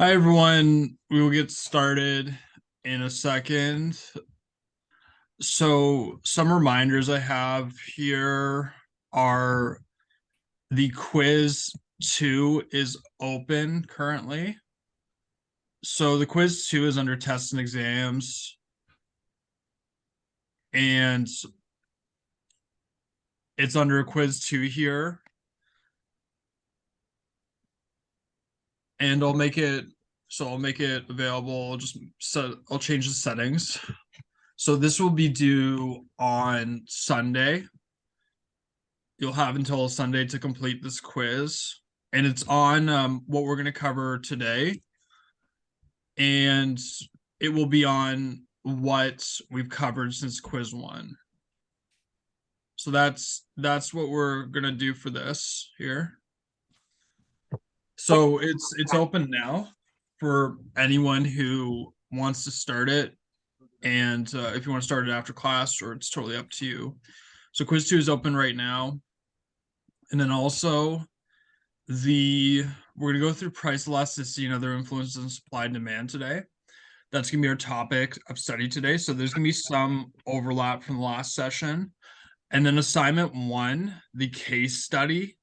Hi, everyone. We will get started in a second. So, some reminders I have here are the quiz 2 is open currently. So, the quiz 2 is under tests and exams. And it's under quiz 2 here. And I'll make it available. I'll change the settings. So this will be due on Sunday. You'll have until Sunday to complete this quiz, and it's on what we're going to cover today, and it will be on what we've covered since quiz 1. So that's what we're going to do for this here. So it's open now for anyone who wants to start it, and if you want to start it after class, or it's totally up to you. So quiz 2 is open right now. And then also we're going to go through price elasticity and other influences on supply and demand today. That's going to be our topic of study today. So there's going to be some overlap from the last session. And then assignment 1, the case study,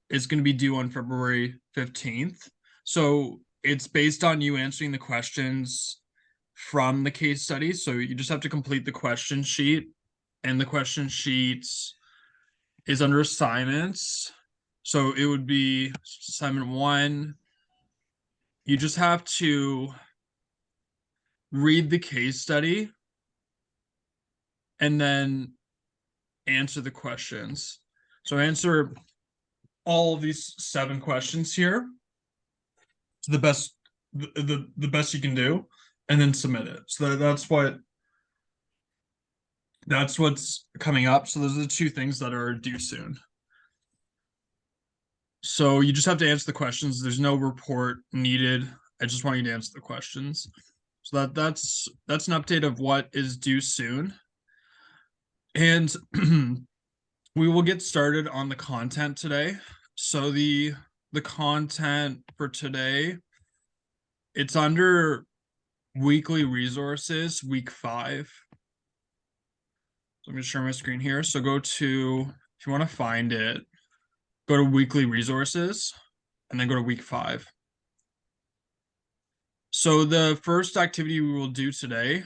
is going to be due on February 15th. So it's based on you answering the questions from the case study. So you just have to complete the question sheet, and the question sheet is under assignments. So it would be assignment 1. You just have to read the case study and then answer the questions. So answer all of these 7 questions here to the best you can do, and then submit it. So that's what's coming up. So those are the 2 things that are due soon. So you just have to answer the questions. There's no report needed. I just want you to answer the questions. So that's an update of what is due soon. And we will get started on the content today. So the content for today, it's under weekly resources, week 5. So I'm going to share my screen here. So go to, if you want to find it, go to weekly resources and then go to week 5. So the first activity we will do today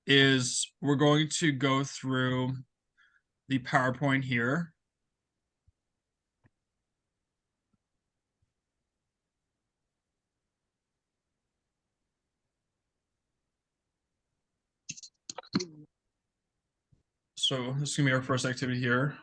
is we're going to go through the PowerPoint here. So this is going to be our first activity here.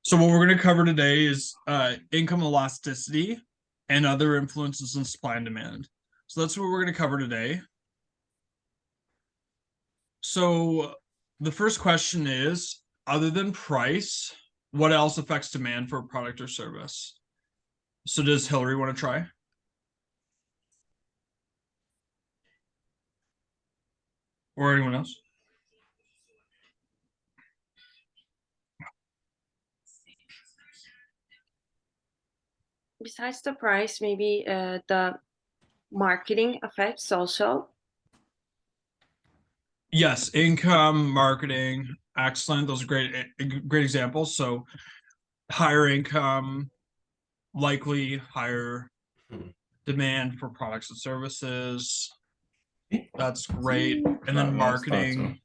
So what we're going to cover today is income elasticity and other influences on supply and demand. So that's what we're going to cover today. So the first question is, other than price, what else affects demand for a product or service? So does Hillary want to try? Or anyone else? Besides the price, maybe the marketing effects also. Yes, income, marketing, excellent. Those are great examples. So higher income, likely higher demand for products and services. That's great. And then marketing,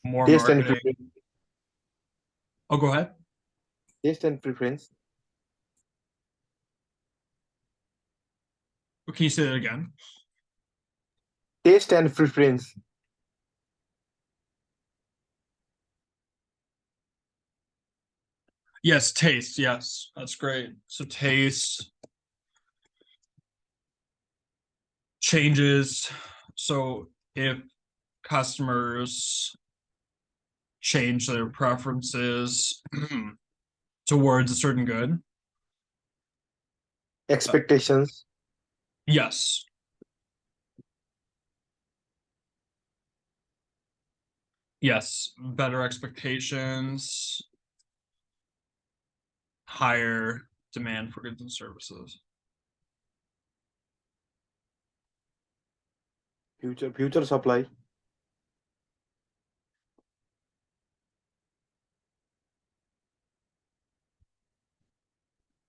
more Yes, marketing. Oh, go ahead. Taste and preference. Can you say that again? Taste and preference. Yes, taste. Yes, that's great. So taste changes. So if customers change their preferences towards a certain good, Expectations. yes. Yes, better expectations, higher demand for goods and services. Future supply.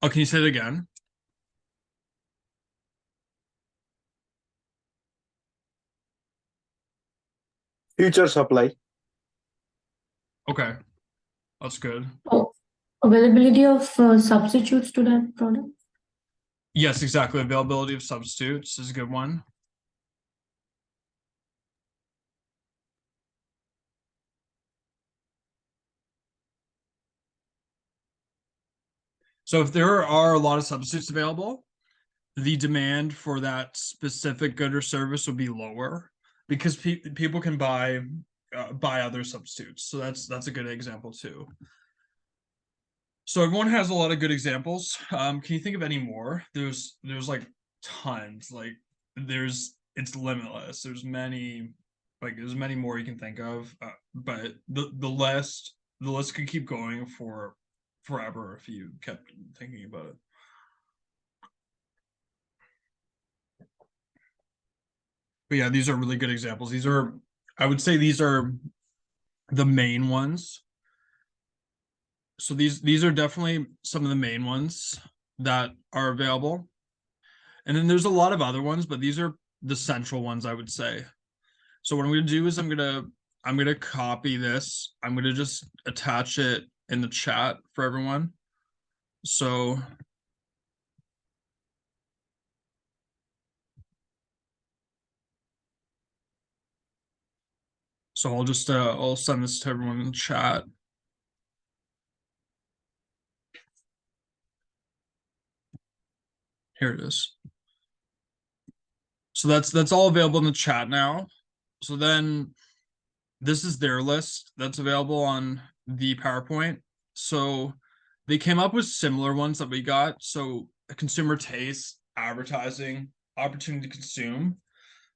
Oh, can you say it again? Future supply. Okay, that's good. Oh, availability of substitutes to that product. Yes, exactly. Availability of substitutes is a good one. So if there are a lot of substitutes available, the demand for that specific good or service would be lower because people can buy other substitutes. So that's a good example too. So everyone has a lot of good examples. Can you think of any more? There's like tons. Like it's limitless. There's many more you can think of. But the list could keep going for forever if you kept thinking about it. But yeah, these are really good examples. I would say these are the main ones. So these are definitely some of the main ones that are available. And then there's a lot of other ones, but these are the central ones, I would say. So what I'm gonna do is I'm gonna copy this. I'm gonna just attach it in the chat for everyone. So I'll send this to everyone in the chat. Here it is. So that's all available in the chat now. So then this is their list that's available on the PowerPoint. So they came up with similar ones that we got. So consumer taste, advertising, opportunity to consume,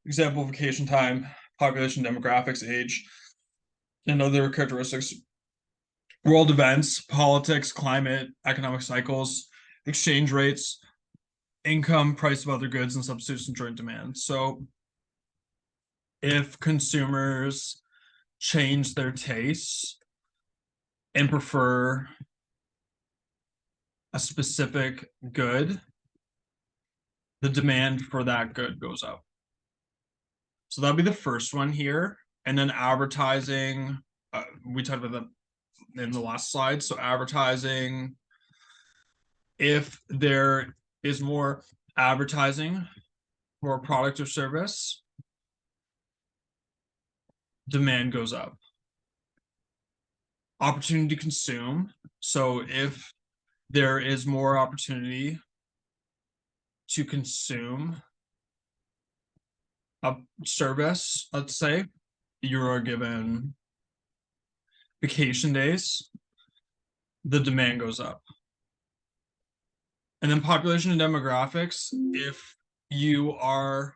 example vacation time, population demographics, age, and other characteristics, world events, politics, climate, economic cycles, exchange rates, income, price of other goods, and substitutes and joint demand. So if consumers change their tastes and prefer a specific good, the demand for that good goes up. So that'll be the first one here. And then advertising, we talked about that in the last slide. So advertising, if there is more advertising for a product or service, demand goes up. Opportunity to consume. So if there is more opportunity to consume a service, let's say you are given vacation days, the demand goes up. And then population and demographics, if you are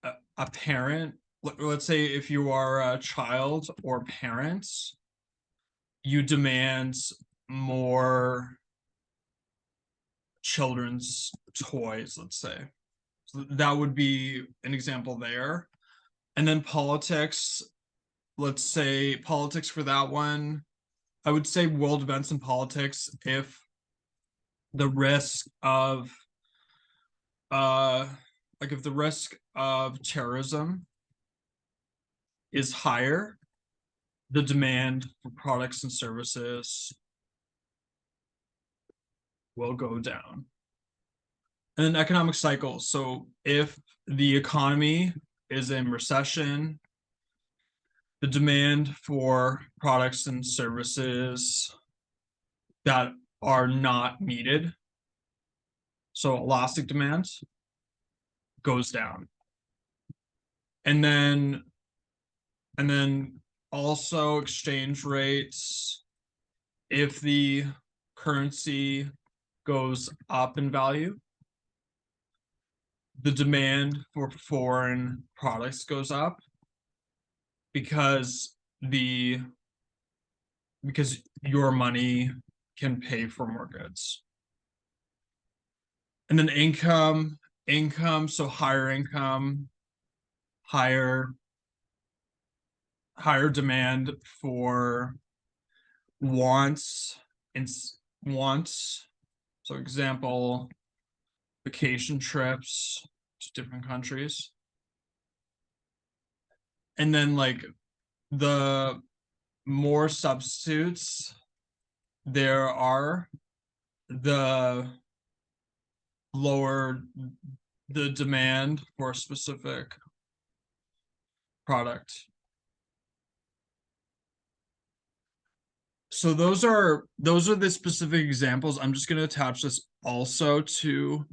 a parent, let's say if you are a child or parents, you demand more children's toys, let's say. So that would be an example there. And then politics, let's say politics for that one, I would say world events and politics if the risk of if the risk of terrorism is higher, the demand for products and services will go down. And then economic cycles. So if the economy is in recession, the demand for products and services that are not needed, so elastic demand, goes down. And then also exchange rates, if the currency goes up in value, the demand for foreign products goes up because your money can pay for more goods. And then income, so higher income, higher demand for wants. So example, vacation trips to different countries. And then like the more substitutes there are, the lower the demand for a specific product. So those are the specific examples. I'm just going to attach this also to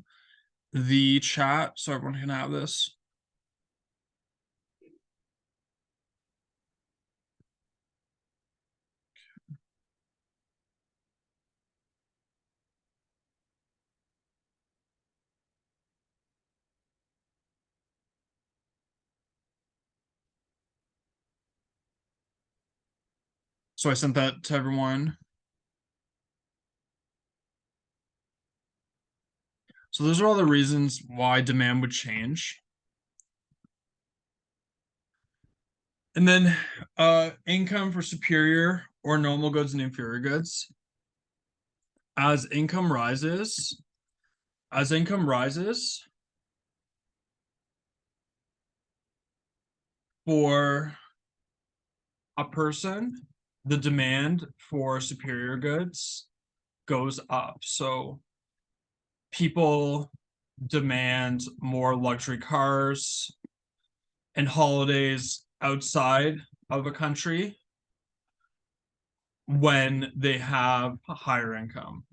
the chat so everyone can have this. So I sent that to everyone. So those are all the reasons why demand would change. And then income for superior or normal goods and inferior goods. As income rises, for a person, the demand for superior goods goes up. So people demand more luxury cars and holidays outside of a country when they have a higher income.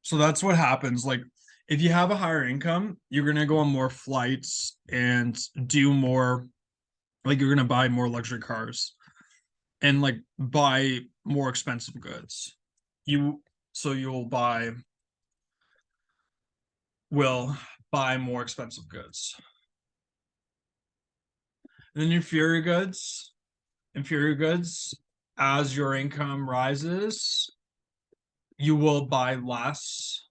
So that's what happens. Like if you have a higher income, you're going to go on more flights and do more, like you're going to buy more luxury cars and like buy more expensive goods. You'll buy more expensive goods. And then inferior goods, as your income rises, you will buy less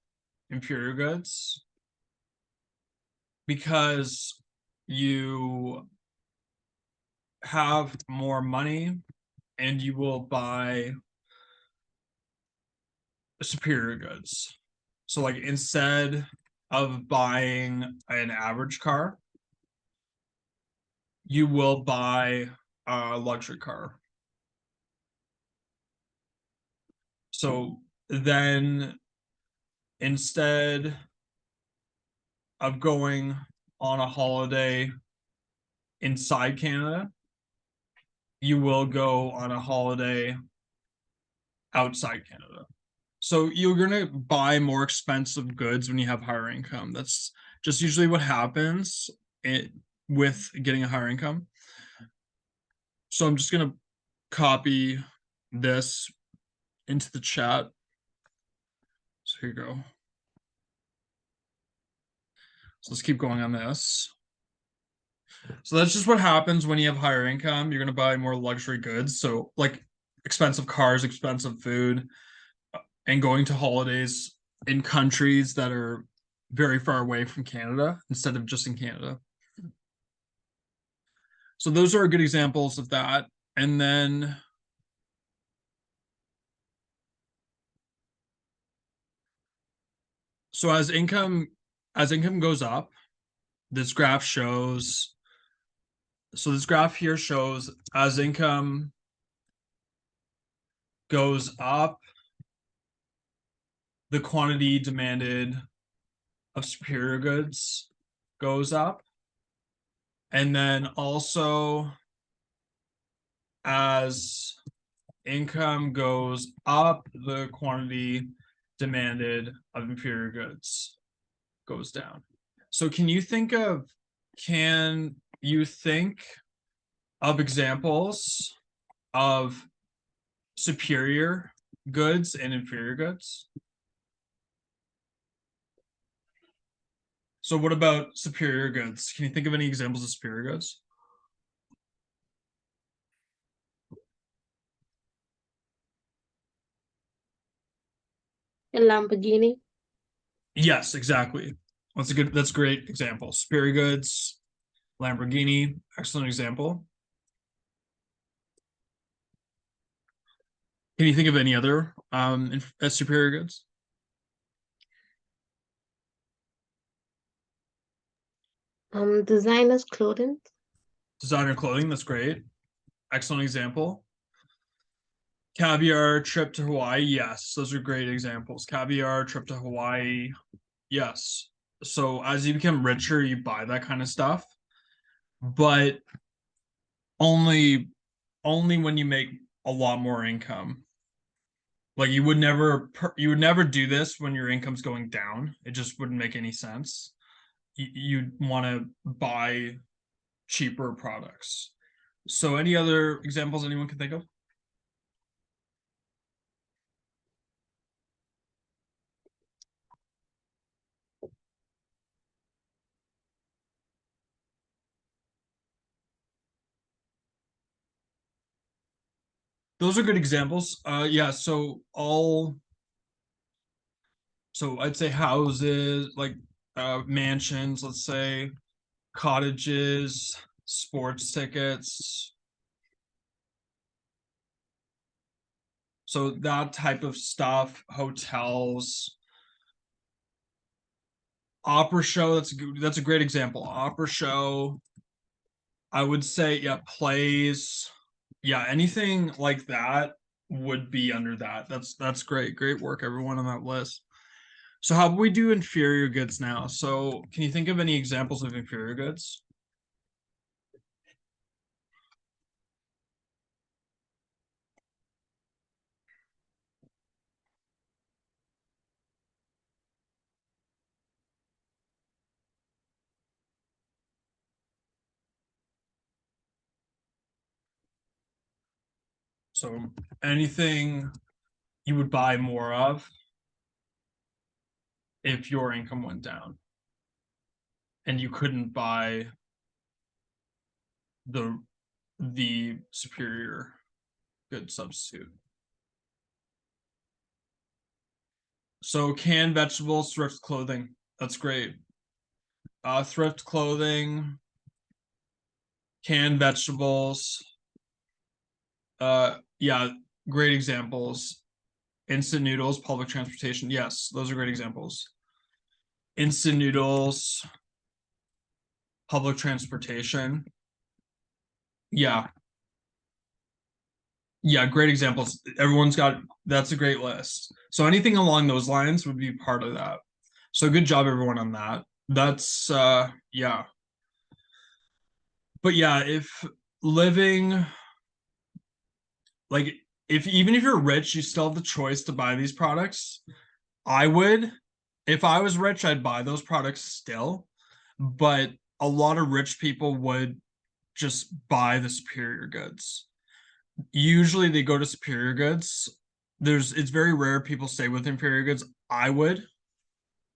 inferior goods because you have more money and you will buy superior goods. So like instead of buying an average car, you will buy a luxury car. So then instead of going on a holiday inside Canada, you will go on a holiday outside Canada. So you're going to buy more expensive goods when you have higher income. That's just usually what happens with getting a higher income. So I'm just going to copy this into the chat. So here you go. So let's keep going on this. So that's just what happens when you have higher income. You're going to buy more luxury goods. So like expensive cars, expensive food, and going to holidays in countries that are very far away from Canada instead of just in Canada. So those are good examples of that. And then So as income goes up, this graph shows. So this graph here shows as income goes up, the quantity demanded of superior goods goes up. And then also as income goes up, the quantity demanded of inferior goods goes down. So can you think of examples of superior goods and inferior goods? So what about superior goods? Can you think of any examples of superior goods? A Lamborghini. Yes, exactly. That's a great example. Superior goods, Lamborghini, excellent example. Can you think of any other superior goods? Designers clothing. Designer clothing, that's great. Excellent example. Caviar, trip to Hawaii, yes, those are great examples. Caviar, trip to Hawaii, yes. So as you become richer, you buy that kind of stuff, but only when you make a lot more income. Like you would never do this when your income's going down. It just wouldn't make any sense. You'd want to buy cheaper products. So any other examples anyone can think of? Those are good examples. Yeah, so I'd say houses, like mansions, let's say, cottages, sports tickets. So that type of stuff, hotels, opera show, that's a great example. Opera show, I would say, yeah, plays, yeah, anything like that would be under that. That's great. Great work, everyone on that list. So how about we do inferior goods now? So can you think of any examples of inferior goods? So anything you would buy more of if your income went down and you couldn't buy the superior good substitute. So canned vegetables, thrift clothing. That's great. Thrift clothing, canned vegetables. Yeah, great examples. Instant noodles, public transportation. Yes, those are great examples. Instant noodles, public transportation. Yeah. Yeah, great examples. That's a great list. So anything along those lines would be part of that. So good job everyone on that. That's yeah. But yeah, if living like if even if you're rich, you still have the choice to buy these products. I would, if I was rich, I'd buy those products still. But a lot of rich people would just buy the superior goods. Usually they go to superior goods. It's very rare people stay with inferior goods. I would,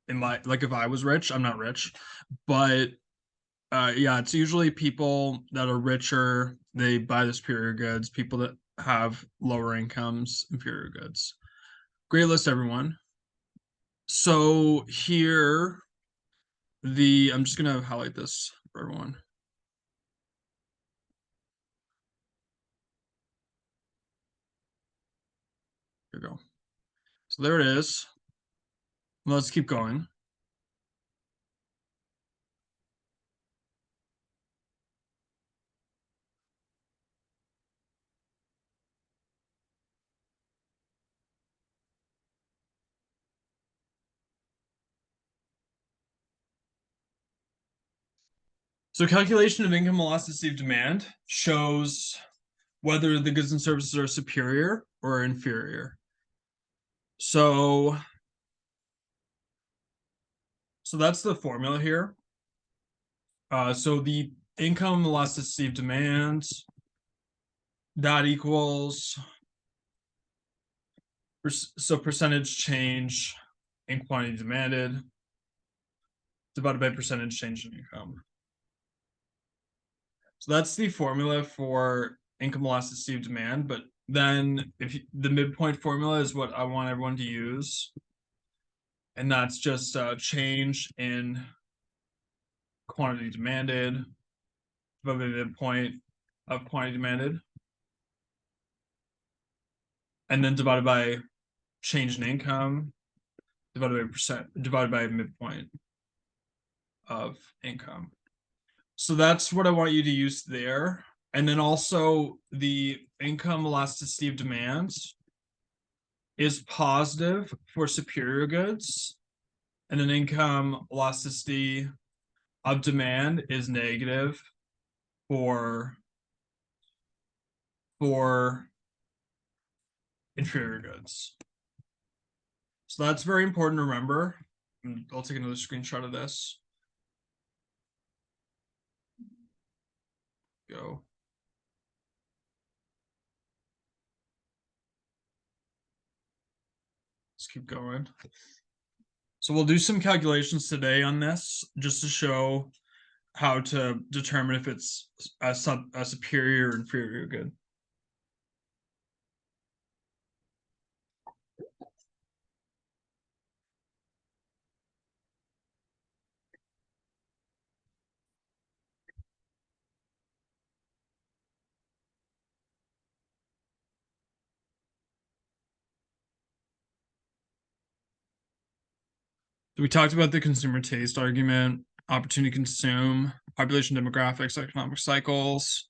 in my like if I was rich, I'm not rich, but yeah, it's usually people that are richer, they buy the superior goods, people that have lower incomes, inferior goods. Great list, everyone. So here, I'm just gonna highlight this for everyone. Here we go. So there it is. Let's keep going. So calculation of income elasticity of demand shows whether the goods and services are superior or inferior. So that's the formula here. So the income elasticity of demand, that equals, so percentage change in quantity demanded divided by percentage change in income. So that's the formula for income elasticity of demand. But then the midpoint formula is what I want everyone to use. And that's just change in quantity demanded divided by the midpoint of quantity demanded. And then divided by change in income divided by midpoint of income. So that's what I want you to use there. And then also the income elasticity of demand is positive for superior goods. And then income elasticity of demand is negative for inferior goods. So that's very important to remember. I'll take another screenshot of this. Go. Let's keep going. So we'll do some calculations today on this just to show how to determine if it's a superior or inferior good. So we talked about the consumer taste argument, opportunity to consume, population demographics, economic cycles,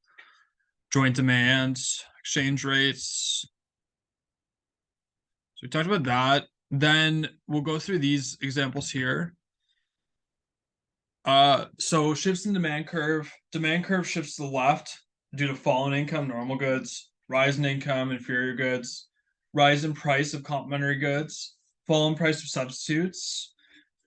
joint demands, exchange rates. So we talked about that. Then we'll go through these examples here. So shifts in demand curve. Demand curve shifts to the left due to fall in income, normal goods, rise in income, inferior goods, rise in price of complementary goods, fall in price of substitutes,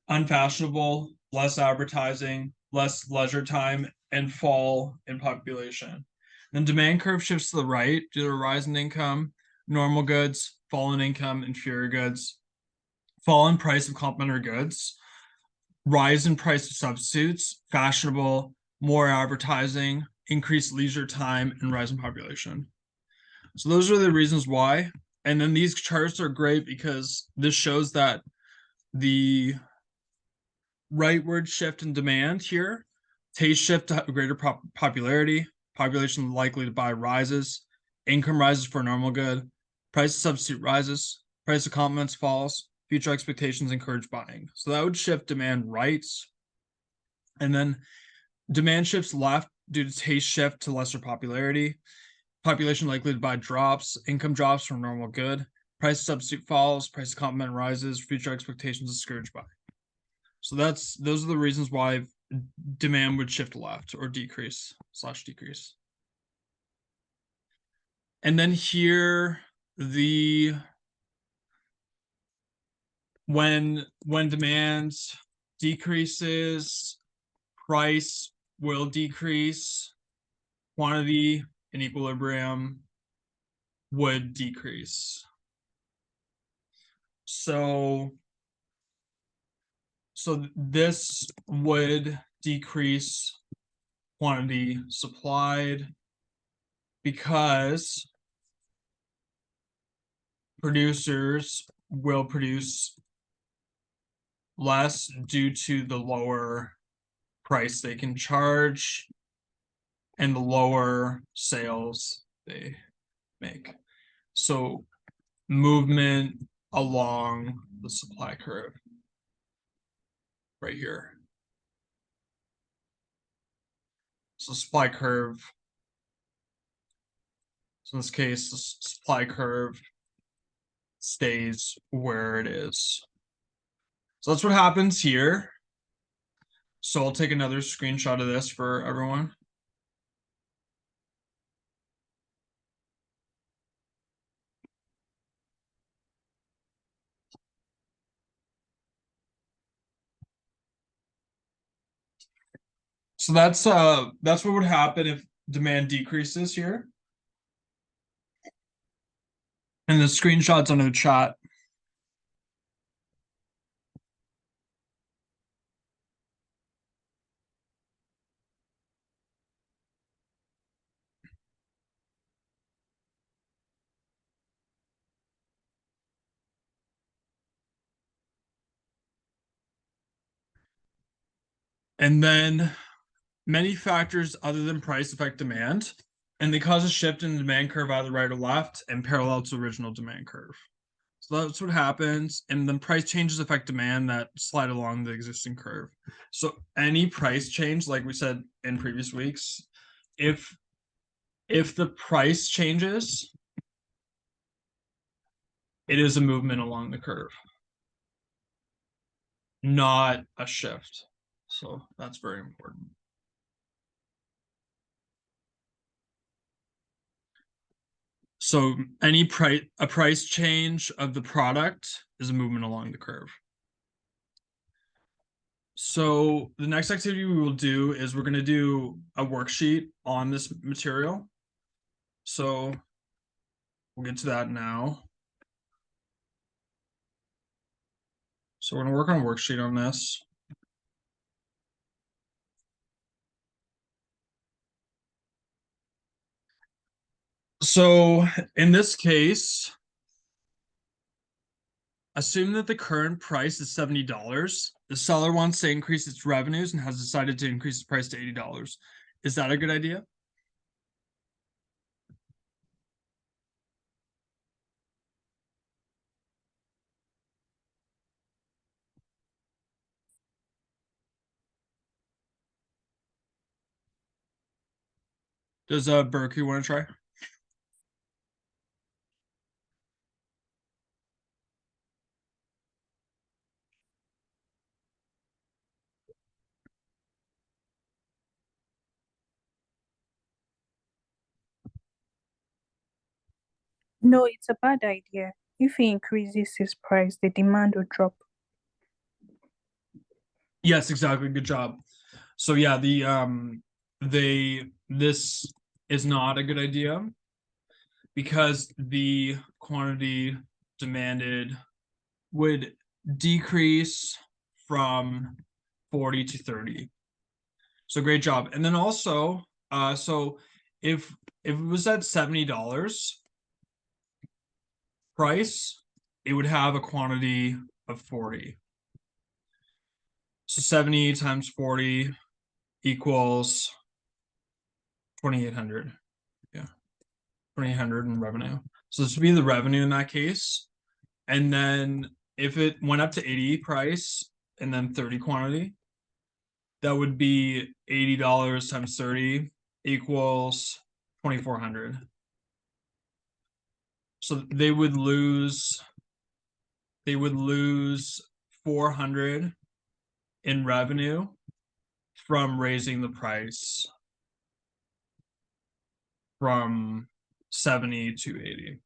unfashionable, less advertising, less leisure time, and fall in population. Then demand curve shifts to the right due to a rise in income, normal goods, fall in income, inferior goods, fall in price of complementary goods, rise in price of substitutes, fashionable, more advertising, increased leisure time, and rise in population. So those are the reasons why. And then these charts are great because this shows that the rightward shift in demand here, taste shift to greater popularity, population likely to buy rises, income rises for normal good, price of substitute rises, price of complements falls, future expectations encourage buying. So that would shift demand right. And then demand shifts left due to taste shift to lesser popularity, population likely to buy drops, income drops from normal good, price of substitute falls, price of complement rises, future expectations discourage buying. So those are the reasons why demand would shift left or decrease. And then here when demand decreases, price will decrease, quantity in equilibrium would decrease. So this would decrease quantity supplied because producers will produce less due to the lower price they can charge and the lower sales they make. So movement along the supply curve right here. So supply curve. So in this case, the supply curve stays where it is. So that's what happens here. So I'll take another screenshot of this for everyone. So that's what would happen if demand decreases here. And the screenshots under the chat. And then many factors other than price affect demand, and they cause a shift in the demand curve either right or left and parallel to the original demand curve. So that's what happens. And then price changes affect demand that slide along the existing curve. So any price change, like we said in previous weeks, if the price changes, it is a movement along the curve, not a shift. So that's very important. So any price change of the product is a movement along the curve. So the next activity we will do is we're going to do a worksheet on this material. So we'll get to that now. So we're going to work on a worksheet on this. So in this case, assume that the current price is $70. The seller wants to increase its revenues and has decided to increase the price to $80. Is that a good idea? Does Berkey want to try? No, it's a bad idea. If he increases his price, the demand will drop. Yes, exactly. Good job. So yeah, this is not a good idea because the quantity demanded would decrease from 40 to 30. So great job. And then also, so if it was at $70 price, it would have a quantity of 40. So 70 times 40 equals 2,800. Yeah, 2,800 in revenue. So this would be the revenue in that case. And then if it went up to 80 price and then 30 quantity, that would be $80 times 30 equals 2,400. So they would lose 400 in revenue from raising the price from 70 to 80.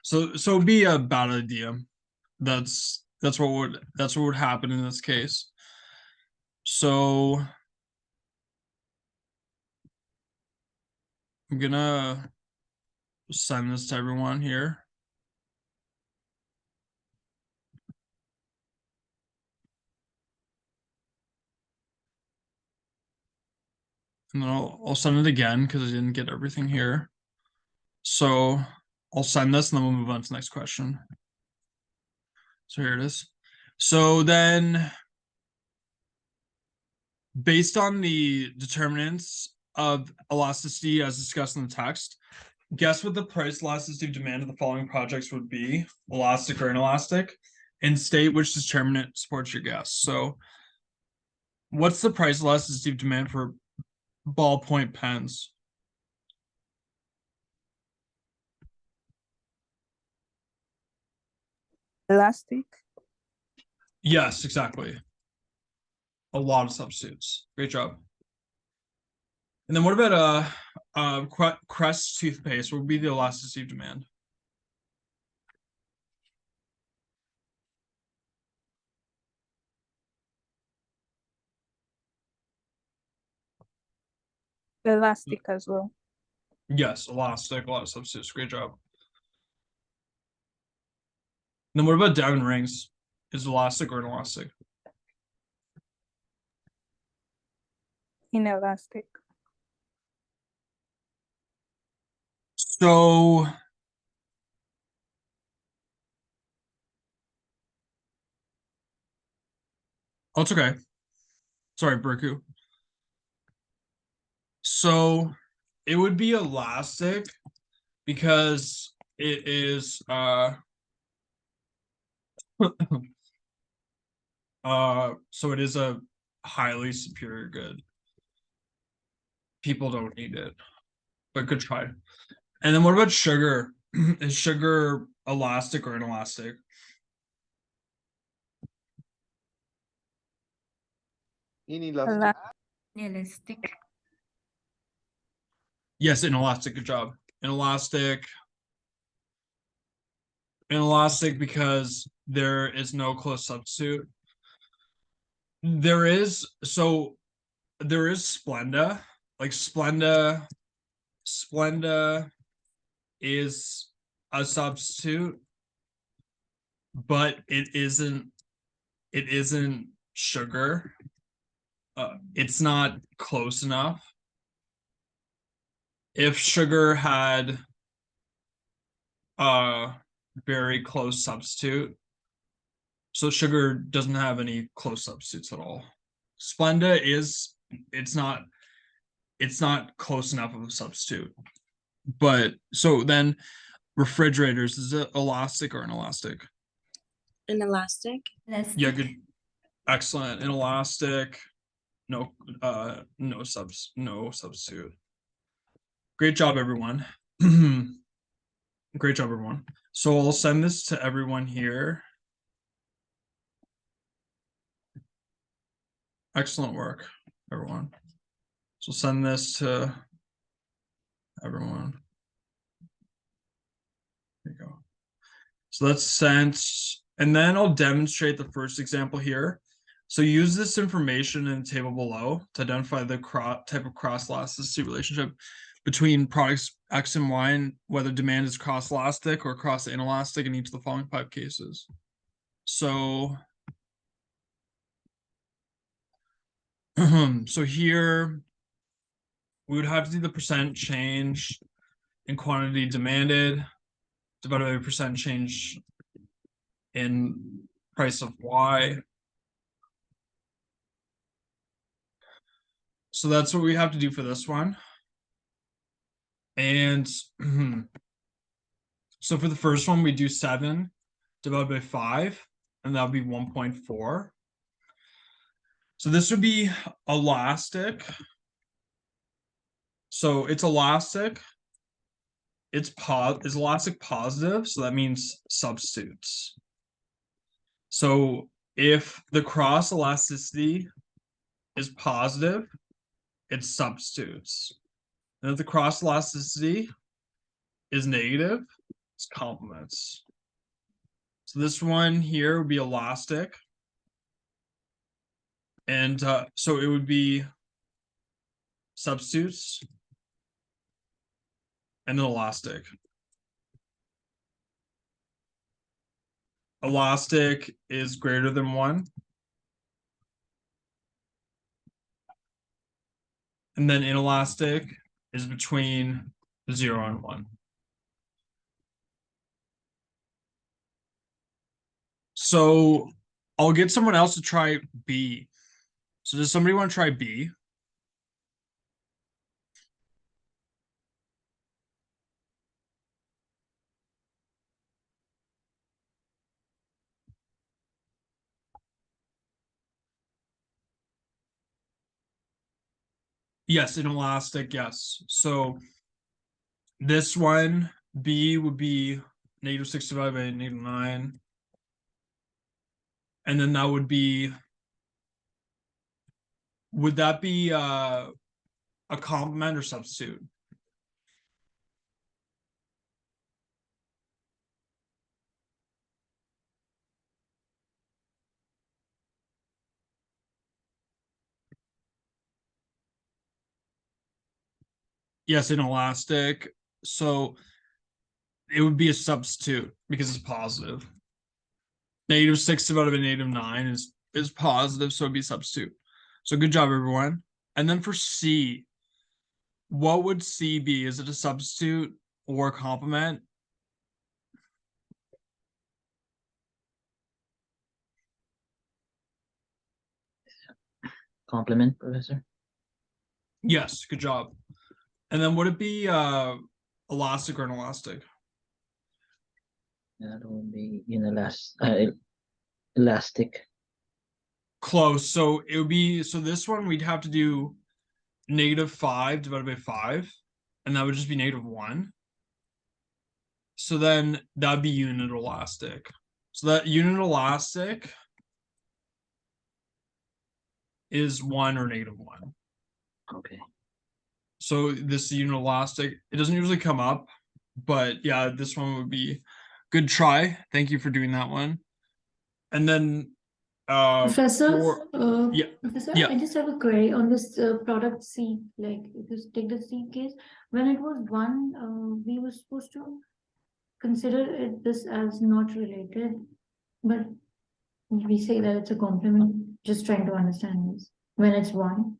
So it'd be a bad idea. That's what would happen in this case. So I'm gonna send this to everyone here. And then I'll send it again because I didn't get everything here. So I'll send this and then we'll move on to the next question. So here it is. So then based on the determinants of elasticity as discussed in the text, guess what the price elasticity of demand of the following projects would be, elastic or inelastic, and state which determinant supports your guess. So what's the price elasticity of demand for ballpoint pens? Elastic? Yes, exactly. a lot of substitutes. Great job. And then what about Crest toothpaste? What would be the elasticity of demand? Elastic as well. Yes, elastic, a lot of substitutes. Great job. Then what about diamond rings? Is it elastic or inelastic? Inelastic. So oh, it's okay. Sorry, Berku. So it would be elastic because it is so it is a highly superior good. People don't need it, but good try. And then what about sugar? Is sugar elastic or inelastic? Inelastic. Realistic. Yes, inelastic. Good job. Inelastic. Inelastic because there is no close substitute. There is Splenda. Like Splenda is a substitute, but it isn't sugar. It's not close enough. If sugar had a very close substitute, so sugar doesn't have any close substitutes at all. Splenda it's not close enough of a substitute. But so then refrigerators, is it elastic or inelastic? Inelastic. Yeah, good. Excellent. Inelastic. No substitute. Great job, everyone. Great job, everyone. So I'll send this to everyone here. Excellent work, everyone. So send this to everyone. There you go. So that's sent. And then I'll demonstrate the first example here. So use this information in the table below to identify the type of cross-elasticity relationship between products X and Y, and whether demand is cross-elastic or cross-inelastic in each of the following 5 cases. So, so here we would have to do the percent change in quantity demanded divided by percent change in price of Y. So that's what we have to do for this one. And so for the first one, we do 7 divided by 5, and that would be 1.4. So this would be elastic. So it's elastic. It's elastic positive, so that means substitutes. So if the cross elasticity is positive, it's substitutes. And if the cross elasticity is negative, it's complements. So this one here would be elastic. And so it would be substitutes and then elastic. Elastic is greater than 1. And then inelastic is between 0 and 1. So I'll get someone else to try B. So does somebody want to try B? Yes, inelastic, yes. So this one, B would be -6 divided by -9. And then that would be would that be a complement or substitute? Yes, inelastic. So it would be a substitute because it's positive. -6 divided by -9 is positive, so it'd be substitute. So good job, everyone. And then for C, what would C be? Is it a substitute or a complement? Complement, Professor. Yes, good job. And then would it be elastic or inelastic? That would be elastic. Close. So it would be, so this one we'd have to do -5 divided by 5, and that would just be -1. So then that'd be unit elastic. So that unit elastic is 1 or -1. Okay. So this unit elastic, it doesn't usually come up, but yeah, this one would be good try. Thank you for doing that one. And then Professor, yeah, Professor, yeah. I just have a query on this product C. Like, if you take the C case, when it was 1, we were supposed to consider this as not related, but we say that it's a complement. Just trying to understand this. When it's 1.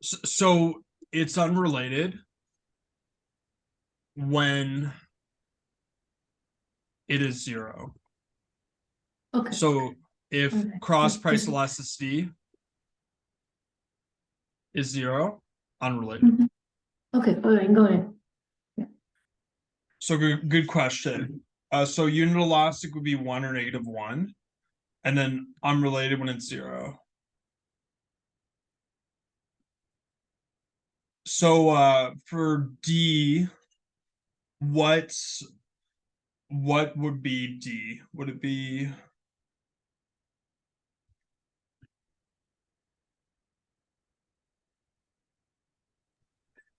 So it's unrelated when it is 0. Okay. So if Okay. cross price Just- elasticity is 0, unrelated. Mhm. Okay, all right, go ahead. So good question. So unit elastic would be 1 or -1, and then unrelated when it's 0. So for D, what would be D? Would it be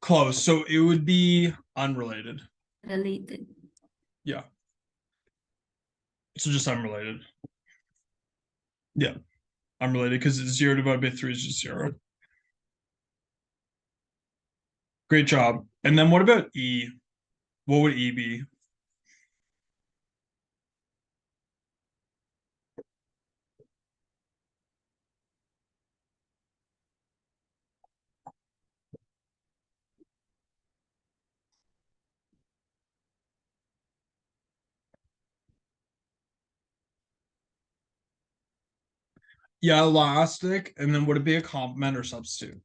close? So it would be unrelated. Related. Yeah. So just unrelated. Yeah. Unrelated because it's 0 divided by 3 is just 0. Great job. And then what about E? What would E be? Yeah, elastic. And then would it be a complement or substitute?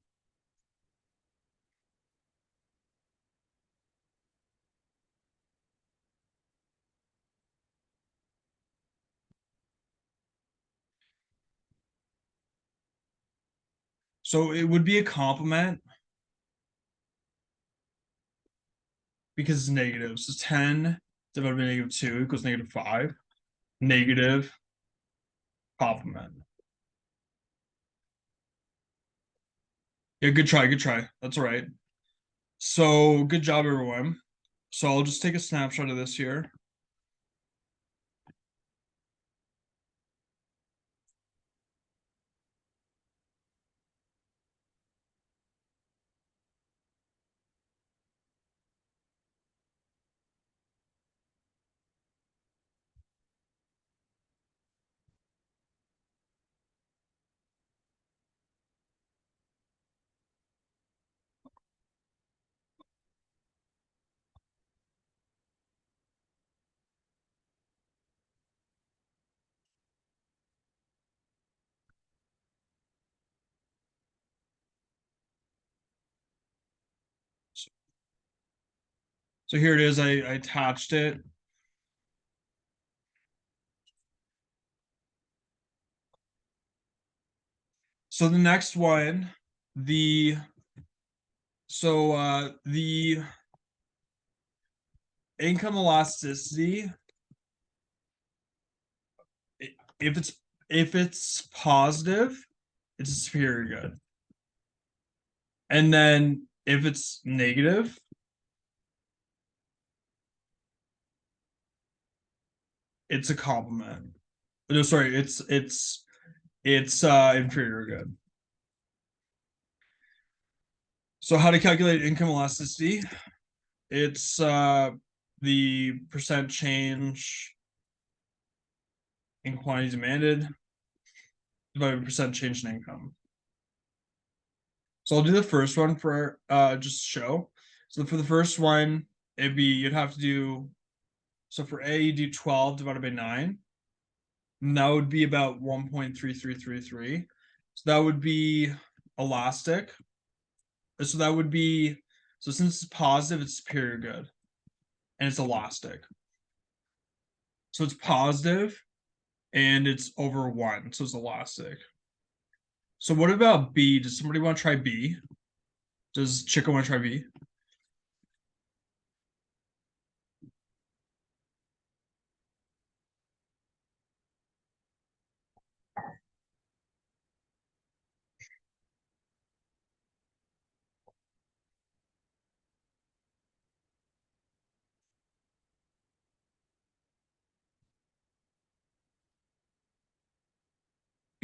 So it would be a complement because it's negative. So 10 divided by -2 equals -5. Negative complement. Yeah, good try, good try. That's all right. So good job, everyone. So I'll just take a snapshot of this here. So here it is. I attached it. So the next one, the income elasticity, if it's positive, it's a superior good. And then if it's negative, it's a complement. No, sorry, it's inferior good. So how to calculate income elasticity? It's the percent change in quantity demanded divided by percent change in income. So I'll do the first one for just show. So for the first one, it'd be you'd have to do, so for A you do 12 divided by 9. And that would be about 1.3333. So that would be elastic. So that would be, so since it's positive, it's superior good. And it's elastic. So it's positive and it's over 1. So it's elastic. So what about B? Does somebody want to try B? Does Chico want to try B?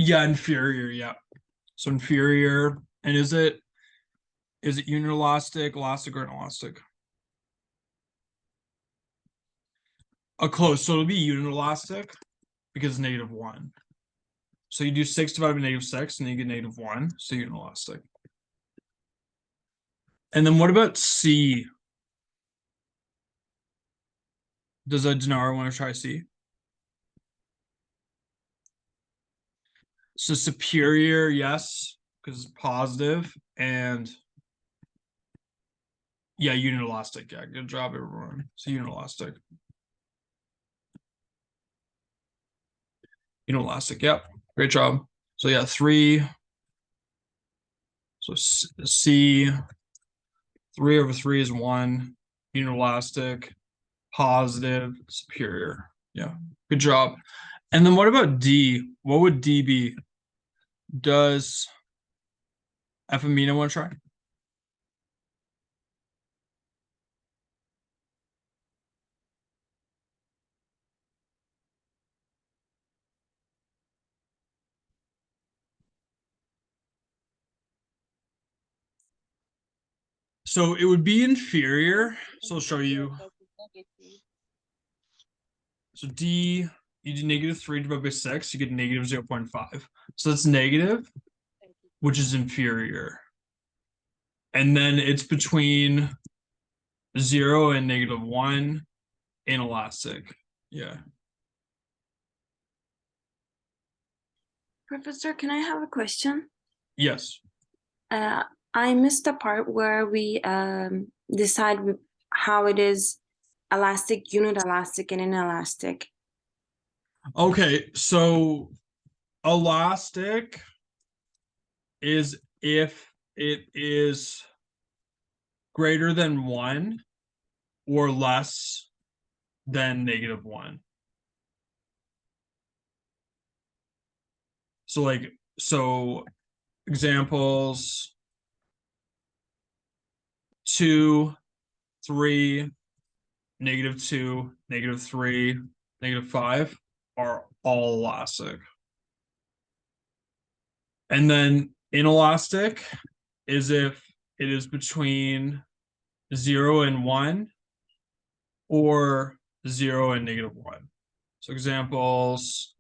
Yeah, inferior, yeah. So inferior. And is it unielastic, elastic, or inelastic? Close. So it'll be unielastic because it's -1. So you do 6 divided by -6, and then you get -1. So unielastic. And then what about C? Does a Denara want to try C? So superior, yes, because it's positive, and yeah, unielastic. Yeah, good job, everyone. So unielastic. Unielastic, yep. Great job. So yeah, 3. So C, 3 over 3 is 1. Unielastic, positive, superior. Yeah, good job. And then what about D? What would D be? Does Efamina want to try? So it would be inferior. So I'll show you. So D, you do -3 divided by 6, you get -0.5. So that's negative, which is inferior. And then it's between 0 and -1 inelastic. Yeah. Professor, can I have a question? Yes. I missed the part where we decide how it is elastic, unit elastic, and inelastic. Okay, so elastic is if it is greater than 1 or less than -1. So like, so examples 2, 3, -2, -3, -5 are all elastic. And then inelastic is if it is between 0 and 1 or 0 and -1. So examples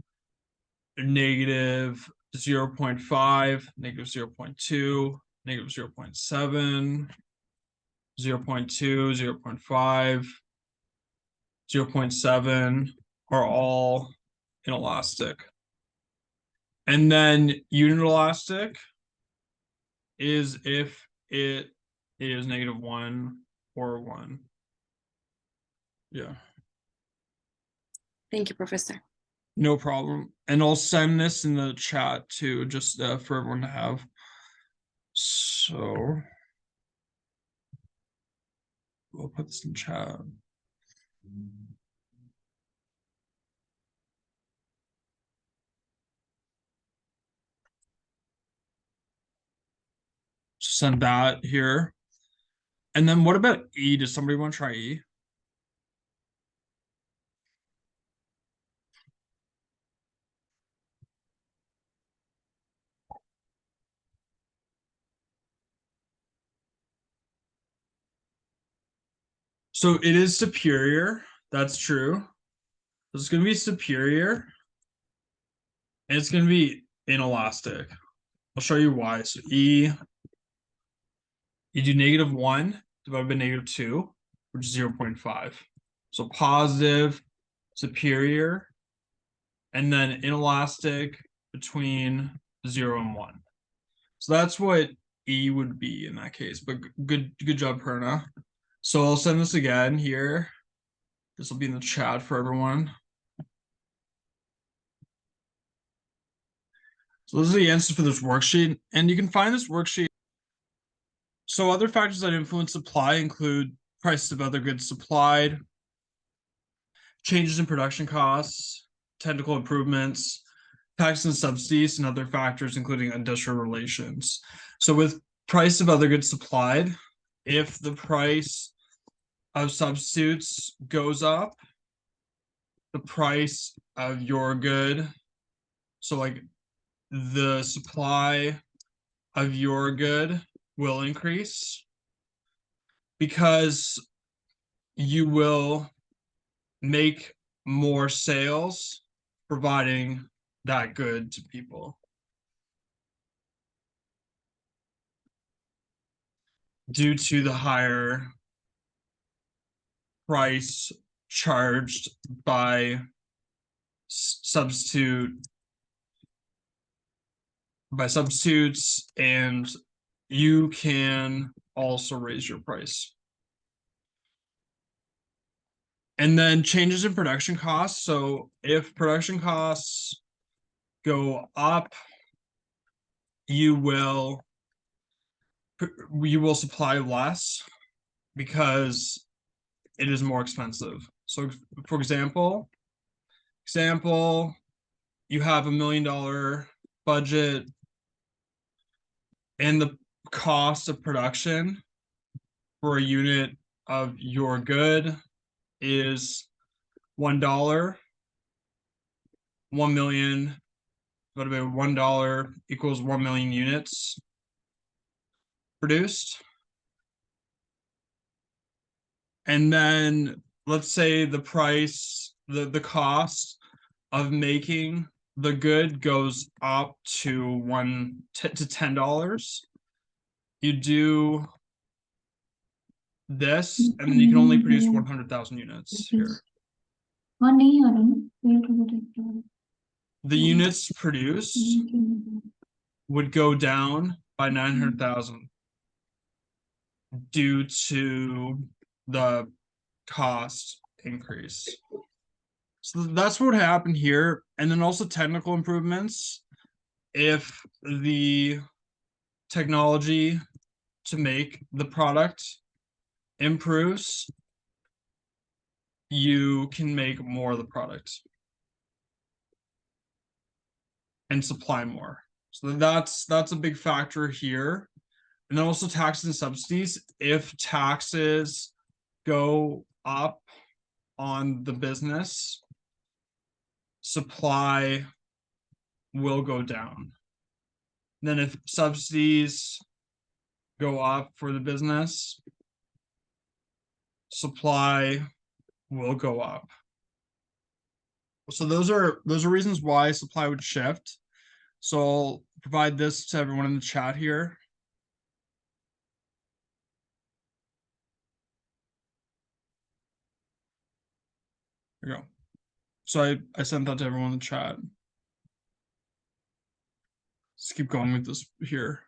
-0.5, -0.2, -0.7, 0.2, 0.5, 0.7 are all inelastic. And then unielastic is if it is -1 or 1. Yeah, Thank you, Professor. no problem. And I'll send this in the chat too, just for everyone to have. So we'll put this in chat. send that here. And then what about E? Does somebody want to try E? So it is superior. That's true. It's going to be superior. And it's going to be inelastic. I'll show you why. So E, you do -1 divided by -2, which is 0.5. So positive, superior, and then inelastic between 0 and 1. So that's what E would be in that case. But good job, Perna. So I'll send this again here. This will be in the chat for everyone. So those are the answers for this worksheet. And you can find this worksheet. So other factors that influence supply include prices of other goods supplied, changes in production costs, technical improvements, taxes and subsidies, and other factors, including industrial relations. So with price of other goods supplied, if the price of substitutes goes up, the price of your good, so like the supply of your good will increase because you will make more sales providing that good to people. Due to the higher price charged by substitutes, and you can also raise your price. And then changes in production costs. So if production costs go up, you will supply less because it is more expensive. So for example, you have $1 million budget and the cost of production for a unit of your good is $1. 1 million divided by $1 equals 1 million units produced. And then let's say the price, the cost of making the good goes up to $10. You do this, and then you can only produce 100,000 units here. The units produced would go down by 900,000 due to the cost increase. So that's what would happen here. And then also technical improvements. If the technology to make the product improves, you can make more of the product and supply more. So that's a big factor here. And then also taxes and subsidies. If taxes go up on the business, supply will go down. Then if subsidies go up for the business, supply will go up. So those are reasons why supply would shift. So I'll provide this to everyone in the chat here. There you go. So I sent that to everyone in the chat. Let's keep going with this here.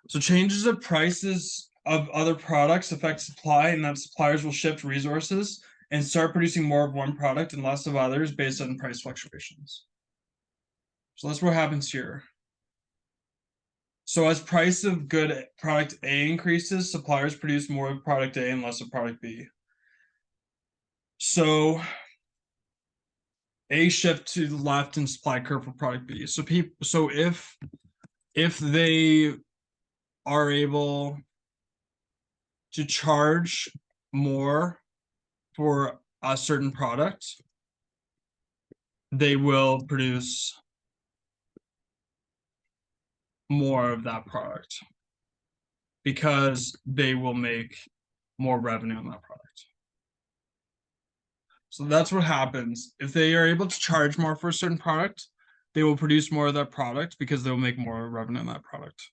So changes of prices of other products affect supply, and that suppliers will shift resources and start producing more of one product and less of others based on price fluctuations. So that's what happens here. So as price of good product A increases, suppliers produce more of product A and less of product B. So A shift to the left in supply curve for product B. So if they are able to charge more for a certain product, they will produce more of that product because they will make more revenue on that product. So that's what happens. If they are able to charge more for a certain product, they will produce more of that product because they'll make more revenue on that product.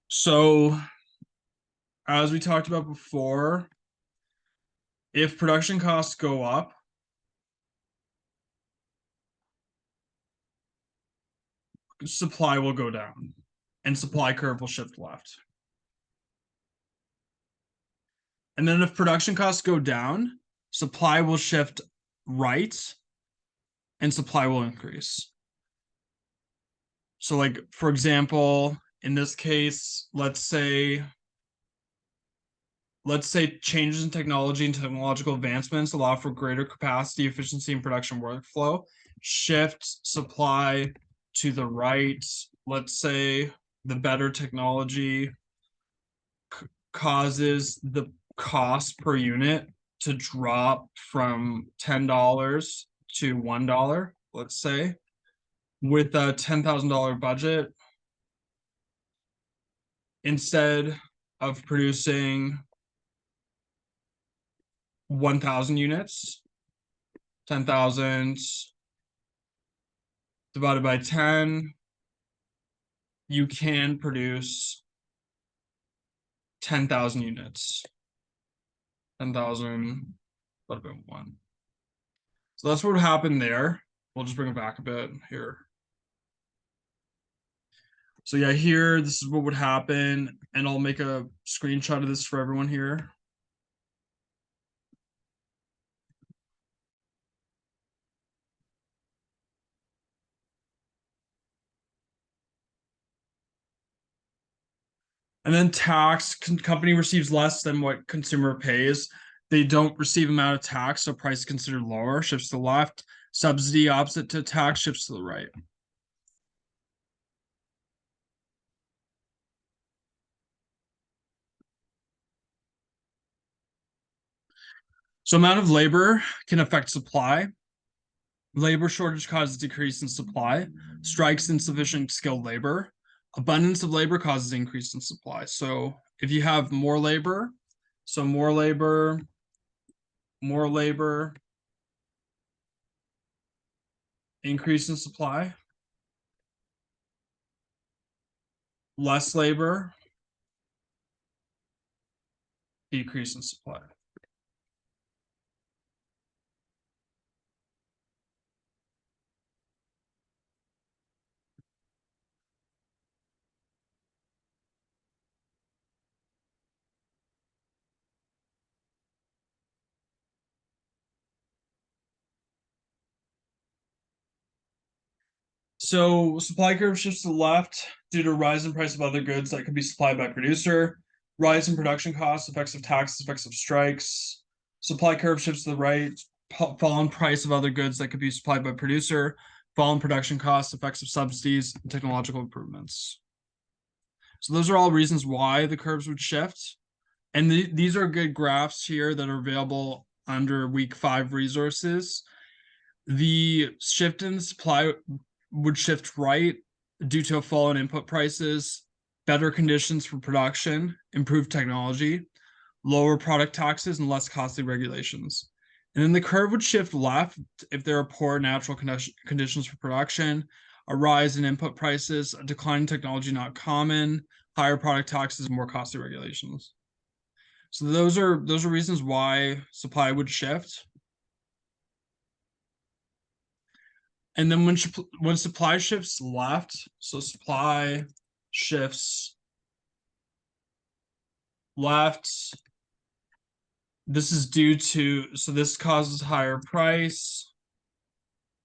So, as we talked about before, if production costs go up, supply will go down and supply curve will shift left. And then if production costs go down, supply will shift right and supply will increase. So like, for example, in this case, let's say changes in technology and technological advancements allow for greater capacity, efficiency, and production workflow. Shift supply to the right. Let's say the better technology causes the cost per unit to drop from $10 to $1, let's say, with a $10,000 budget. Instead of producing 1,000 units, 10,000 divided by 10, you can produce 10,000 units. 10,000 divided by 1. So that's what would happen there. We'll just bring it back a bit here. So yeah, here, this is what would happen, and I'll make a screenshot of this for everyone here. And then tax, company receives less than what consumer pays. They don't receive amount of tax, so price is considered lower, shifts to the left. Subsidy opposite to tax shifts to the right. So amount of labor can affect supply. Labor shortage causes decrease in supply. Strikes insufficient skilled labor. Abundance of labor causes increase in supply. So if you have more labor, increase in supply. Less labor, decrease in supply. So supply curve shifts to the left due to rise in price of other goods that could be supplied by producer. Rise in production costs, effects of taxes, effects of strikes. Supply curve shifts to the right, fall in price of other goods that could be supplied by producer. Fall in production costs, effects of subsidies, and technological improvements. So those are all reasons why the curves would shift. And these are good graphs here that are available under week 5 resources. The shift in supply would shift right due to a fall in input prices, better conditions for production, improved technology, lower product taxes, and less costly regulations. And then the curve would shift left if there are poor natural conditions for production, a rise in input prices, a decline in technology not common, higher product taxes, and more costly regulations. So those are reasons why supply would shift. And then when supply shifts left, so supply shifts left, this is due to, so this causes higher price,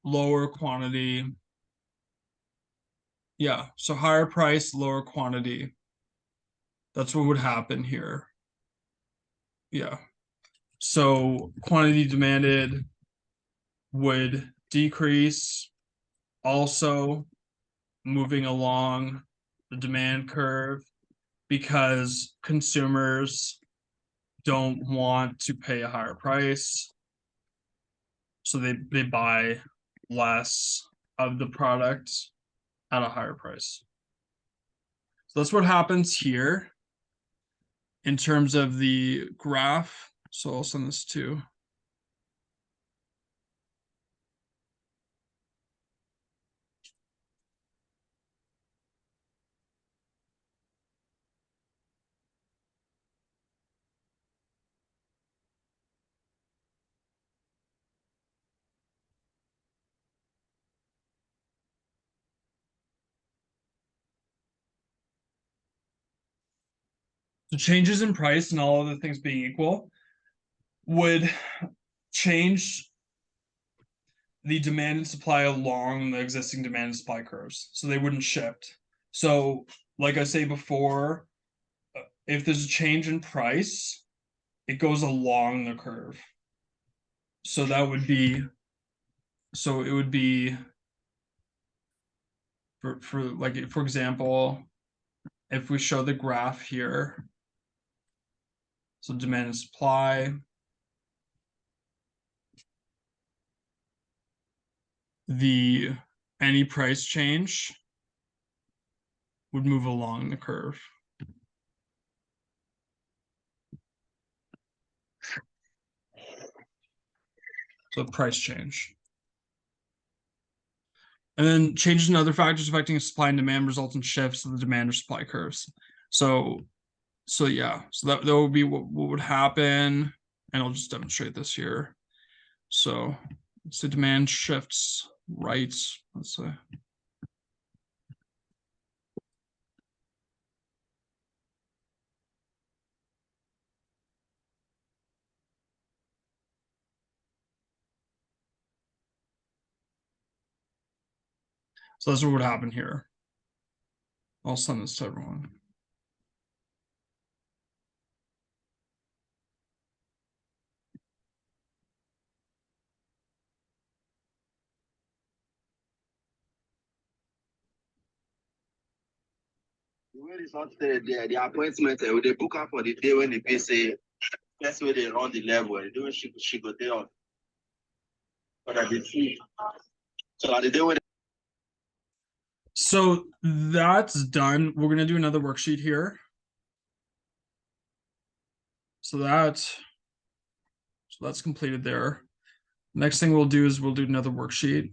lower quantity. Yeah, so higher price, lower quantity. That's what would happen here. Yeah. So quantity demanded would decrease, also moving along the demand curve, because consumers don't want to pay a higher price. So they buy less of the product at a higher price. So that's what happens here in terms of the graph. So I'll send this to. So changes in price and all other things being equal would change the demand and supply along the existing demand and supply curves. So they wouldn't shift. So like I say before, if there's a change in price, it goes along the curve. So that would be, so it would be for like, for example, if we show the graph here, so demand and supply, any price change would move along the curve. So price change. And then changes in other factors affecting supply and demand result in shifts of the demand or supply curves. So yeah, so that would be what would happen. And I'll just demonstrate this here. So let's say demand shifts right, let's say. So that's what would happen here. I'll send this to everyone. The way it's not the appointment, they book her for the day when the pay say, that's where they run the level. They do she go there off. But at the fee. So at the day when So that's done. We're gonna do another worksheet here. So that's completed there. Next thing we'll do is we'll do another worksheet.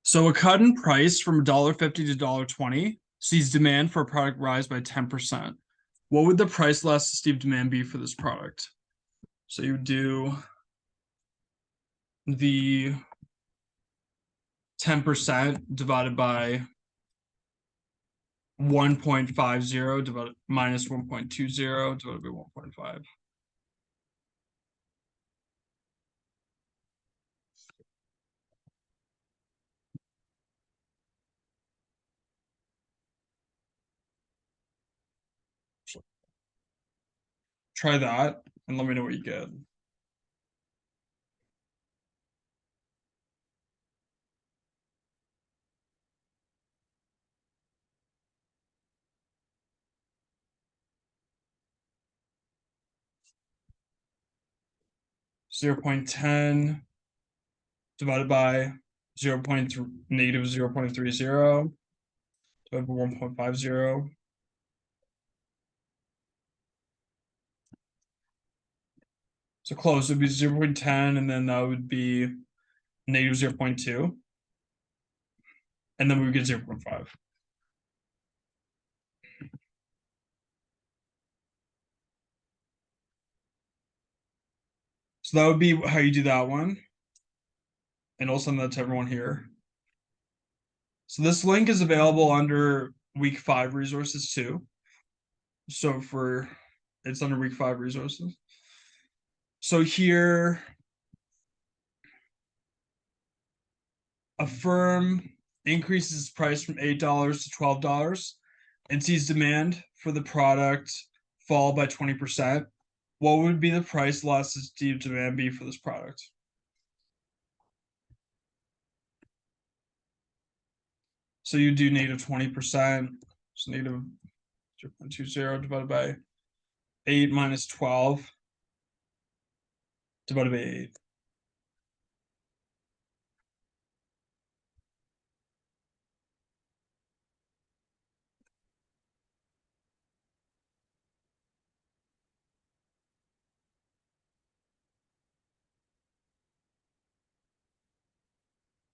So a cut in price from $1.50 to $1.20 sees demand for a product rise by 10%. What would the price elasticity of demand be for this product? So you do the 10% divided by 1.50 divided minus 1.20 divided by 1.5. Try that and let me know what you get. -0.10 divided by negative 0.30 divided by 1.50. So close would be 0.10, and then that would be negative 0.2. And then we would get 0.5. So that would be how you do that one. And I'll send that to everyone here. So this link is available under week 5 resources too. So it's under week 5 resources. So here, a firm increases price from $8 to $12 and sees demand for the product fall by 20%, what would be the price elasticity of demand be for this product? So you do negative 20%, so negative 0.20 divided by 8 minus 12 divided by 8.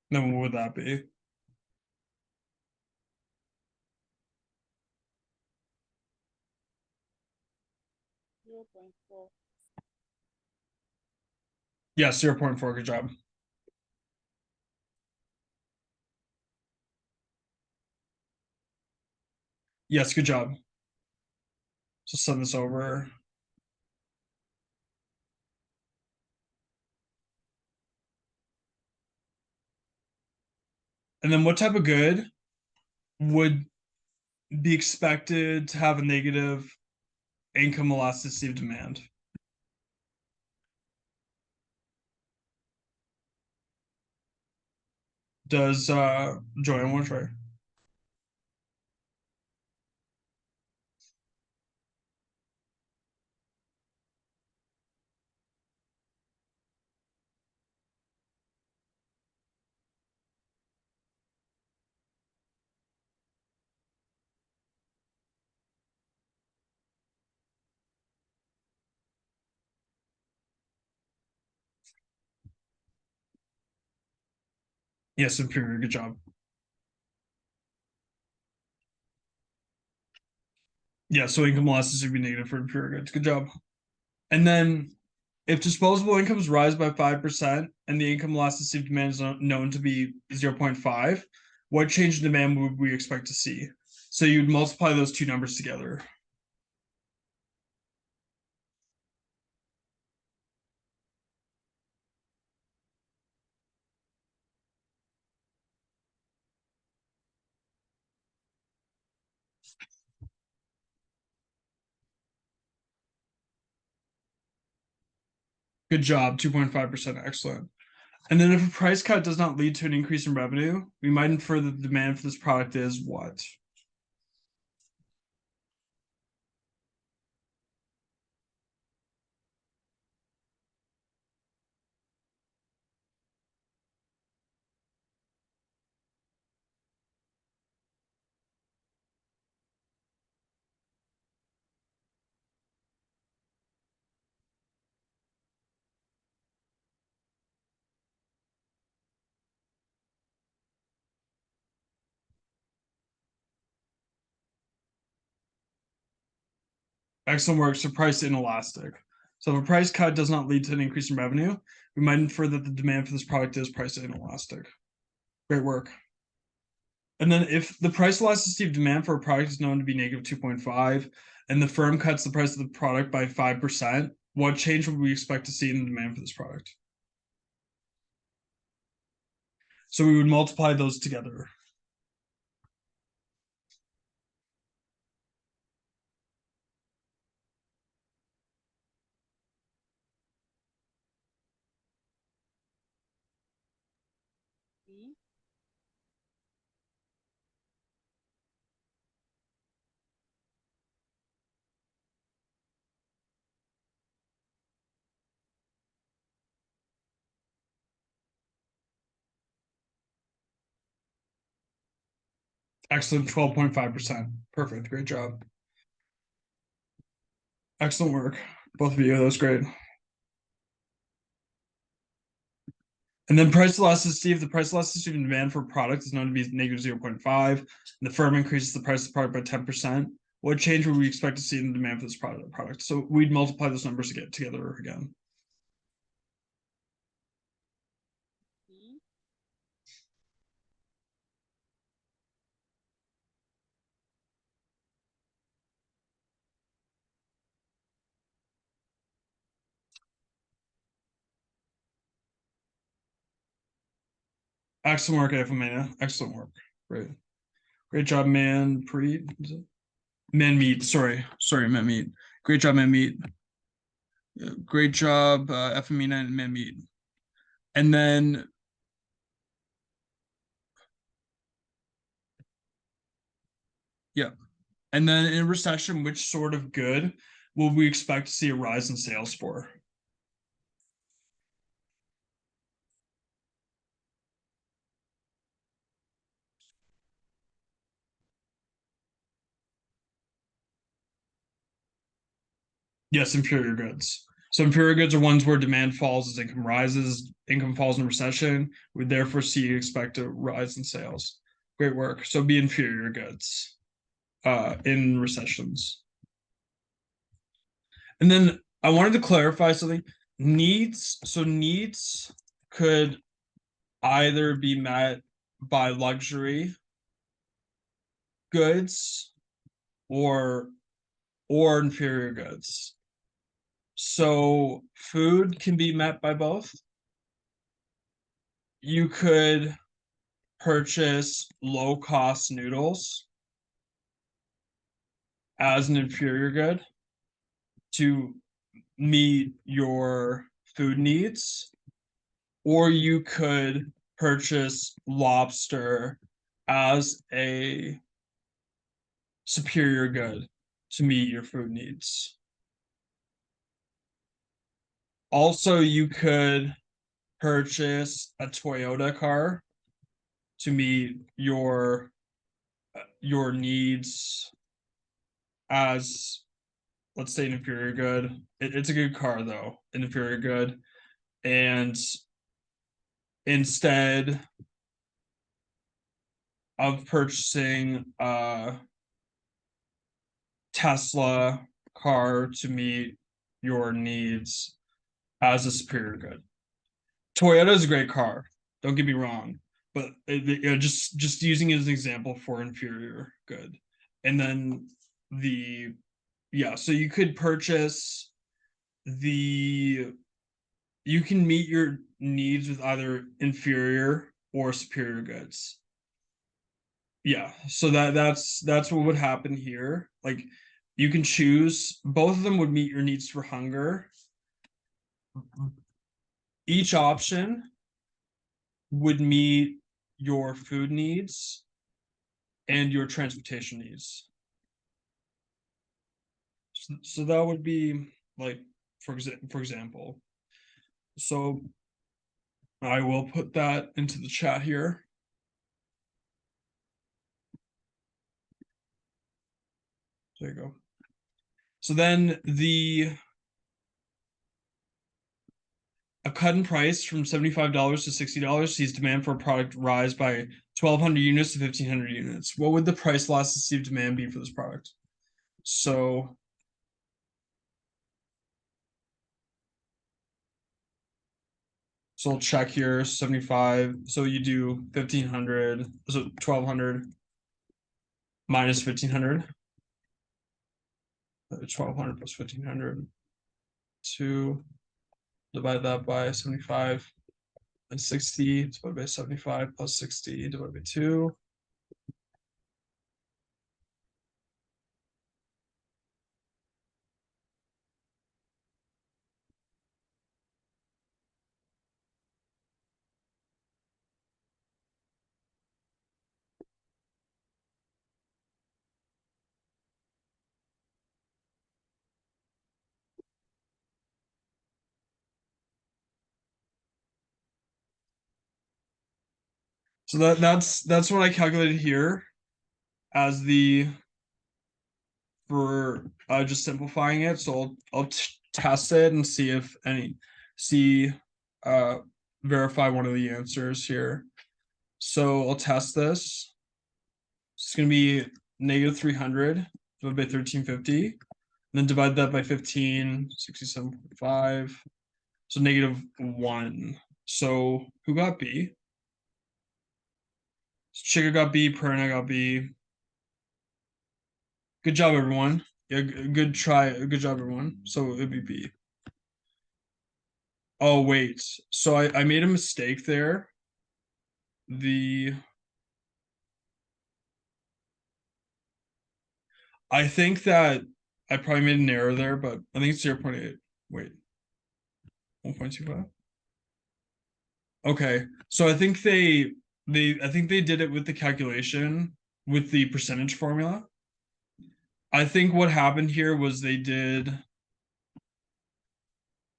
Then what would that be? Yes, 0.4. Good job. Yes, good job. So send this over. And then what type of good would be expected to have a negative income elasticity of demand? Does Joanne want to try? Yes, superior. Good job. Yeah, so income elasticity would be negative for superior goods. Good job. And then if disposable incomes rise by 5% and the income elasticity of demand is known to be 0.5, what change in demand would we expect to see? So you'd multiply those two numbers together. Good job, 2.5%. Excellent. And then if a price cut does not lead to an increase in revenue, we might infer that the demand for this product is what? Excellent work. So price inelastic. So if a price cut does not lead to an increase in revenue, we might infer that the demand for this product is price inelastic. Great work. And then if the price elasticity of demand for a product is known to be negative 2.5, and the firm cuts the price of the product by 5%, what change would we expect to see in the demand for this product? So we would multiply those together. Excellent, 12.5%. Perfect. Great job. Excellent work. Both of you. That was great. And then price elasticity, if the price elasticity of demand for a product is known to be negative 0.5, and the firm increases the price of the product by 10%, what change would we expect to see in the demand for this product? So we'd multiply those numbers to get together again. Excellent work, Efamina. Excellent work. Great. Great job, Manpreet. Manmeet. Sorry, Manmeet. Great job, Manmeet. Yeah, great job, Efamina and Manmeet. And then yeah. And then in recession, which sort of good will we expect to see a rise in sales for? Yes, inferior goods. So inferior goods are ones where demand falls as income rises, income falls in recession. We therefore expect a rise in sales. Great work. So be inferior goods in recessions. And then I wanted to clarify something. Needs, so needs could either be met by luxury goods or inferior goods. So food can be met by both. You could purchase low cost noodles as an inferior good to meet your food needs, or you could purchase lobster as a superior good to meet your food needs. Also, you could purchase a Toyota car to meet your needs as, let's say, an inferior good. It's a good car though, an inferior good. And instead of purchasing a Tesla car to meet your needs as a superior good. Toyota is a great car, don't get me wrong, but just using it as an example for inferior good. And then so you could purchase you can meet your needs with either inferior or superior goods. Yeah, so that's what would happen here. Like you can choose, both of them would meet your needs for hunger. Each option would meet your food needs and your transportation needs. So that would be like, for example, so I will put that into the chat here. There you go. So then a cut in price from $75 to $60 sees demand for a product rise by 1,200 units to 1,500 units. What would the price elasticity of demand be for this product? So I'll check here, 75. So you do 1,500, so 1,200 minus 1,500. 1,200 plus 1,500. 2, divide that by 75 and 60 divided by 75 plus 60 divided by 2. So that's what I calculated here as for just simplifying it. So I'll test it and see if verify one of the answers here. So I'll test this. It's gonna be negative 300 divided by 1350, and then divide that by 15, 67.5. So -1. So who got B? Chica got B, Perna got B. Good job, everyone. Yeah, good try. Good job, everyone. So it'd be B. Oh, wait. So I made a mistake there. I think that I probably made an error there, but I think it's 0.8. Wait. 1.25. Okay. So I think they did it with the calculation with the percentage formula. I think what happened here was they did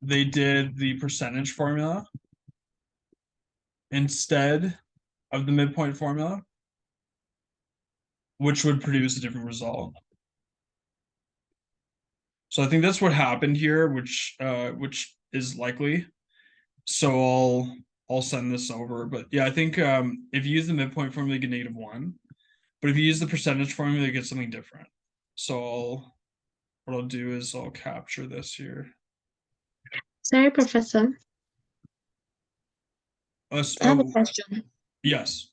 the percentage formula instead of the midpoint formula, which would produce a different result. So I think that's what happened here, which is likely. So I'll send this over. But yeah, I think if you use the midpoint formula, you get -1. But if you use the percentage formula, you get something different. So what I'll do is I'll capture this here. Sorry, Professor. I have a question. Yes.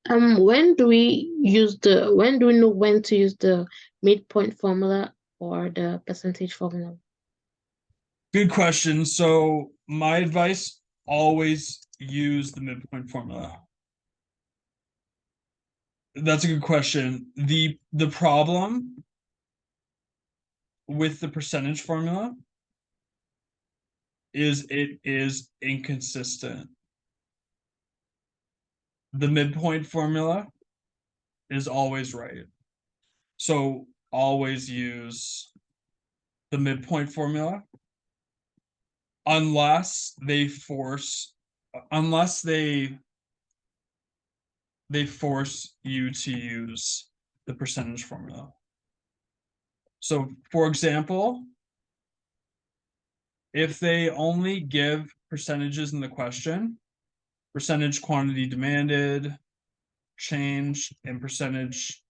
When do we know when to use the midpoint formula or the percentage formula? Good question. So my advice, always use the midpoint formula. That's a good question. The problem with the percentage formula is it is inconsistent. The midpoint formula is always right. So always use the midpoint formula unless they force you to use the percentage formula. So for example, if they only give percentages in the question, percentage quantity demanded, change, and percentage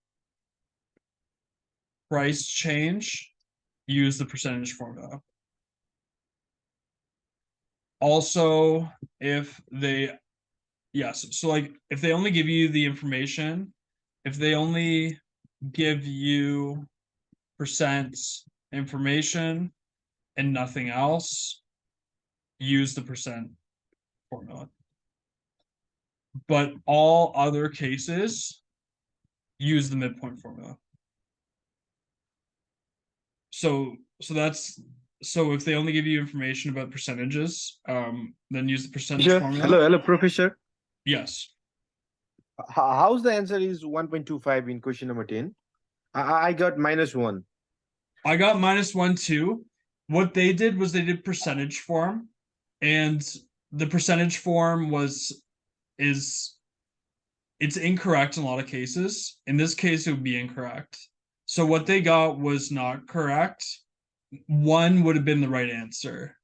price change, use the percentage formula. Also, if they, yes, so like if they only give you the information, if they only give you percent information and nothing else, use the percent formula. But all other cases, use the midpoint formula. So if they only give you information about percentages, then use the percentage formula. Hello, Professor. Yes. How's the answer is 1.25 in question number 10? I got -1. I got -1 too. What they did was they did percentage form, and the percentage form it's incorrect in a lot of cases. In this case, it would be incorrect. So what they got was not correct. 1 would have been the right answer.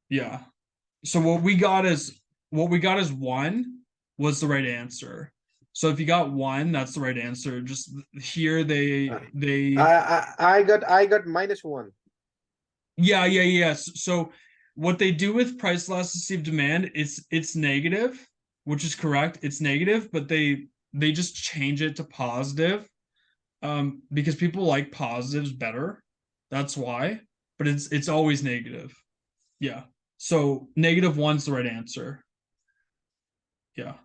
Yeah. So what we got is 1 was the right answer. So if you got 1, that's the right answer. Just here they I got -1. Yes. So what they do with price elasticity of demand, it's negative, which is correct. It's negative, but they just change it to positive, because people like positives better. That's why. But it's always negative. Yeah. So -1's the right answer. Yeah.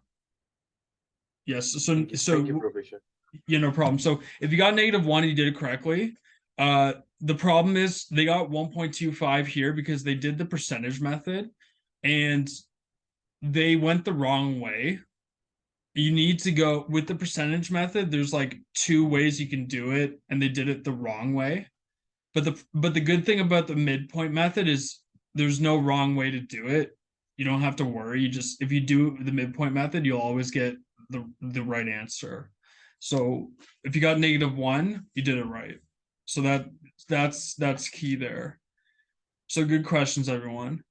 Yes. So Thank you, Professor. yeah, no problem. So if you got -1 and you did it correctly, the problem is they got 1.25 here because they did the percentage method and they went the wrong way. You need to go with the percentage method. There's like 2 ways you can do it, and they did it the wrong way. But the good thing about the midpoint method is there's no wrong way to do it. You don't have to worry. You just, if you do the midpoint method, you'll always get the right answer. So if you got -1, you did it right. So that's key there. So good questions, everyone.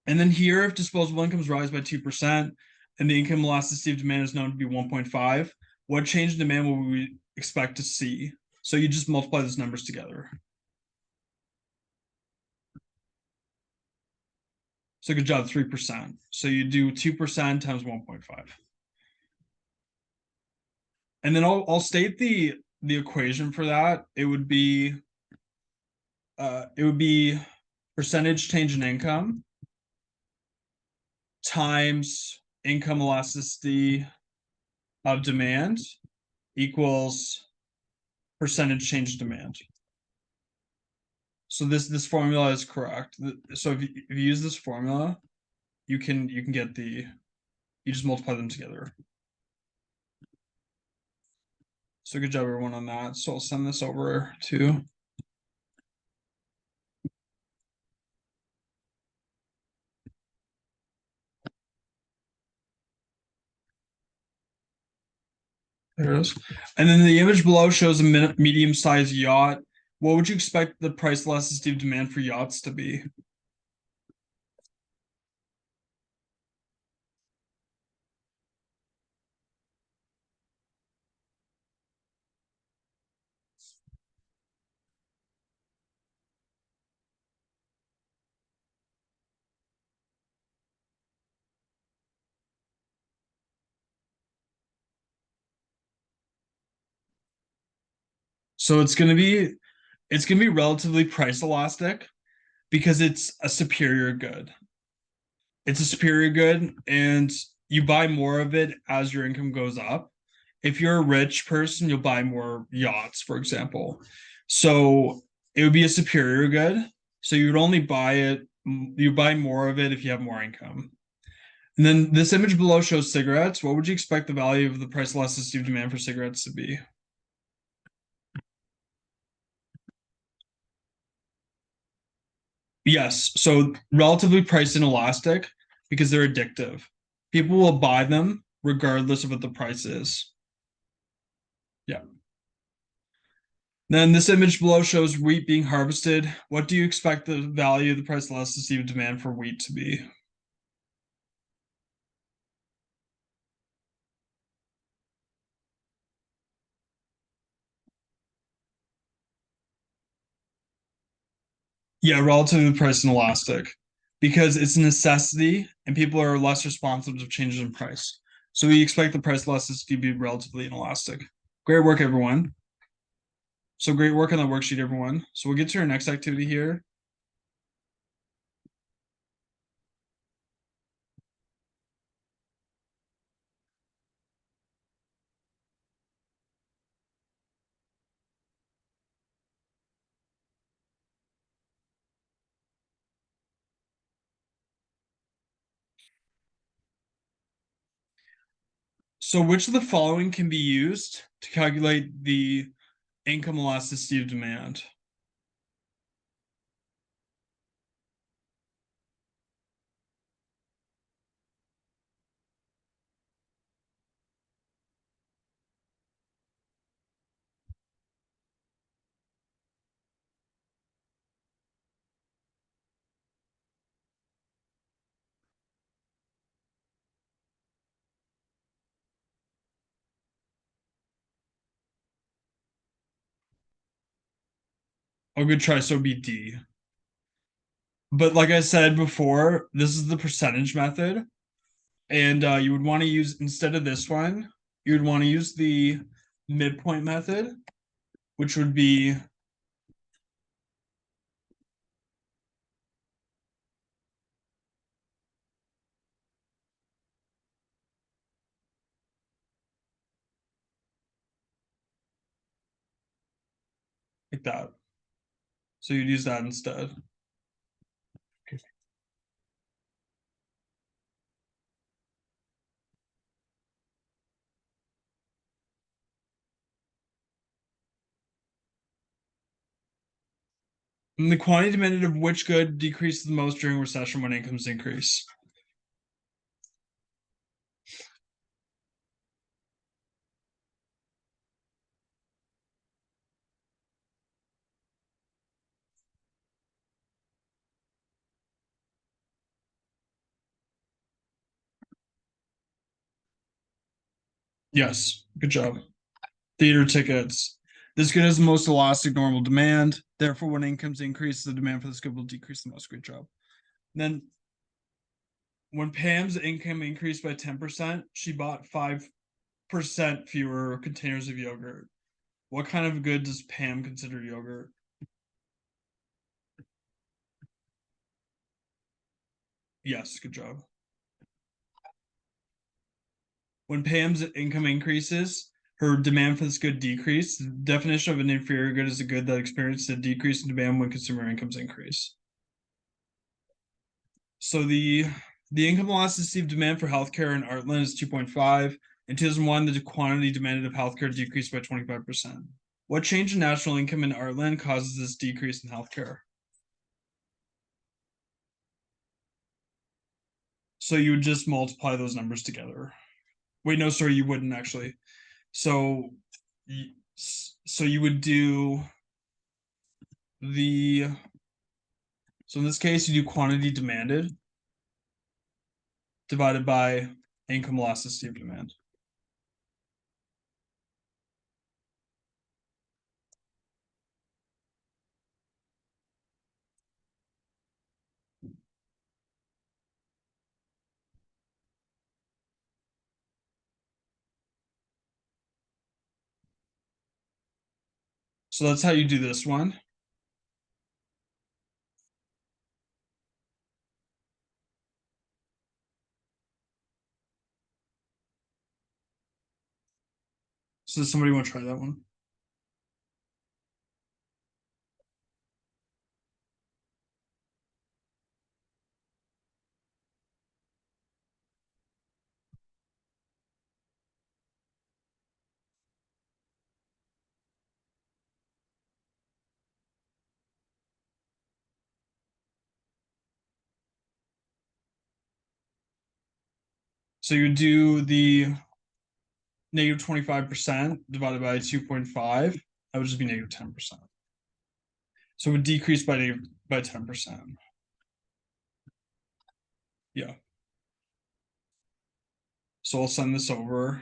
And then here, if disposable incomes rise by 2% and the income elasticity of demand is known to be 1.5, what change in demand will we expect to see? So you just multiply those numbers together. So good job, 3%. So you do 2% times 1.5. And then I'll state the equation for that. It would be percentage change in income times income elasticity of demand equals percentage change demand. So this formula is correct. So if you use this formula, you can get the, you just multiply them together. So good job everyone on that. So I'll send this over to there it is. And then the image below shows a medium-sized yacht. What would you expect the price elasticity of demand for yachts to be? So it's gonna be relatively price elastic because it's a superior good. It's a superior good, and you buy more of it as your income goes up. If you're a rich person, you'll buy more yachts, for example. So it would be a superior good. So you would only buy it, you buy more of it if you have more income. And then this image below shows cigarettes. What would you expect the value of the price elasticity of demand for cigarettes to be? Yes, so relatively price inelastic because they're addictive. People will buy them regardless of what the price is. Yeah. Then this image below shows wheat being harvested. What do you expect the value of the price elasticity of demand for wheat to be? Yeah, relatively price inelastic because it's a necessity and people are less responsive to changes in price. So we expect the price elasticity to be relatively inelastic. Great work, everyone. So great work on the worksheet, everyone. So we'll get to our next activity here. So which of the following can be used to calculate the income elasticity of demand? A good try, so it'd be D. But like I said before, this is the percentage method. And you would want to use, instead of this one, you would want to use the midpoint method, which would be like that. So you'd use that instead. And the quantity demanded of which good decreases the most during recession when incomes increase? Yes, good job. Theater tickets. This good has the most elastic normal demand. Therefore, when incomes increase, the demand for this good will decrease the most. Great job. Then, when Pam's income increased by 10%, she bought 5% fewer containers of yogurt. What kind of good does Pam consider yogurt? Yes, good job. when Pam's income increases, her demand for this good decrease. The definition of an inferior good is a good that experiences a decrease in demand when consumer incomes increase. So the income elasticity of demand for healthcare in Artland is 2.5. In 2001, the quantity demanded of healthcare decreased by 25%. What change in national income in Artland causes this decrease in healthcare? So you would just multiply those numbers together. Wait, no, sorry, you wouldn't actually. So you would do so in this case, you do quantity demanded divided by income elasticity of demand. So that's how you do this one. So does somebody want to try that one? So you do the negative 25% divided by 2.5. That would just be negative 10%. So it would decrease by 10%. Yeah. So I'll send this over.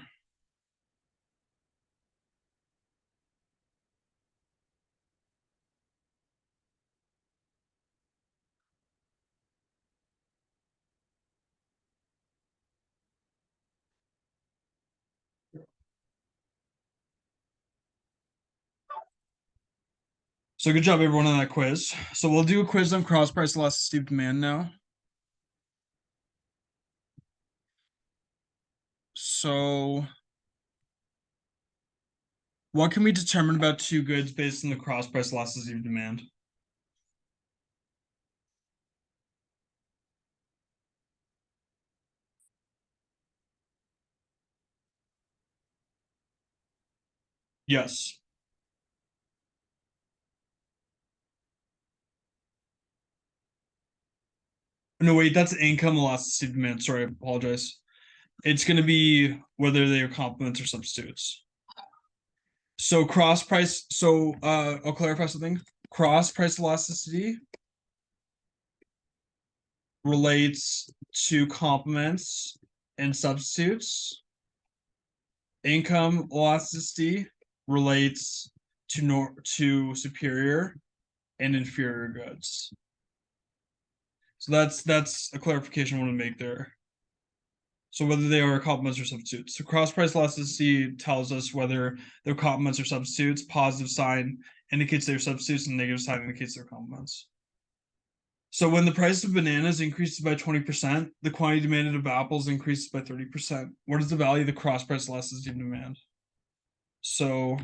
So good job, everyone, on that quiz. So we'll do a quiz on cross price elasticity of demand now. So what can we determine about two goods based on the cross price elasticity of demand? Yes. No, wait, that's income elasticity of demand. Sorry, I apologize. It's going to be whether they are complements or substitutes. So cross price. So I'll clarify something. Cross price elasticity relates to complements and substitutes. Income elasticity relates to superior and inferior goods. So that's a clarification I want to make there. So whether they are complements or substitutes. So cross price elasticity tells us whether they're complements or substitutes. Positive sign indicates they're substitutes, and negative sign indicates they're complements. So when the price of bananas increases by 20%, the quantity demanded of apples increases by 30%. What is the value of the cross price elasticity of demand? So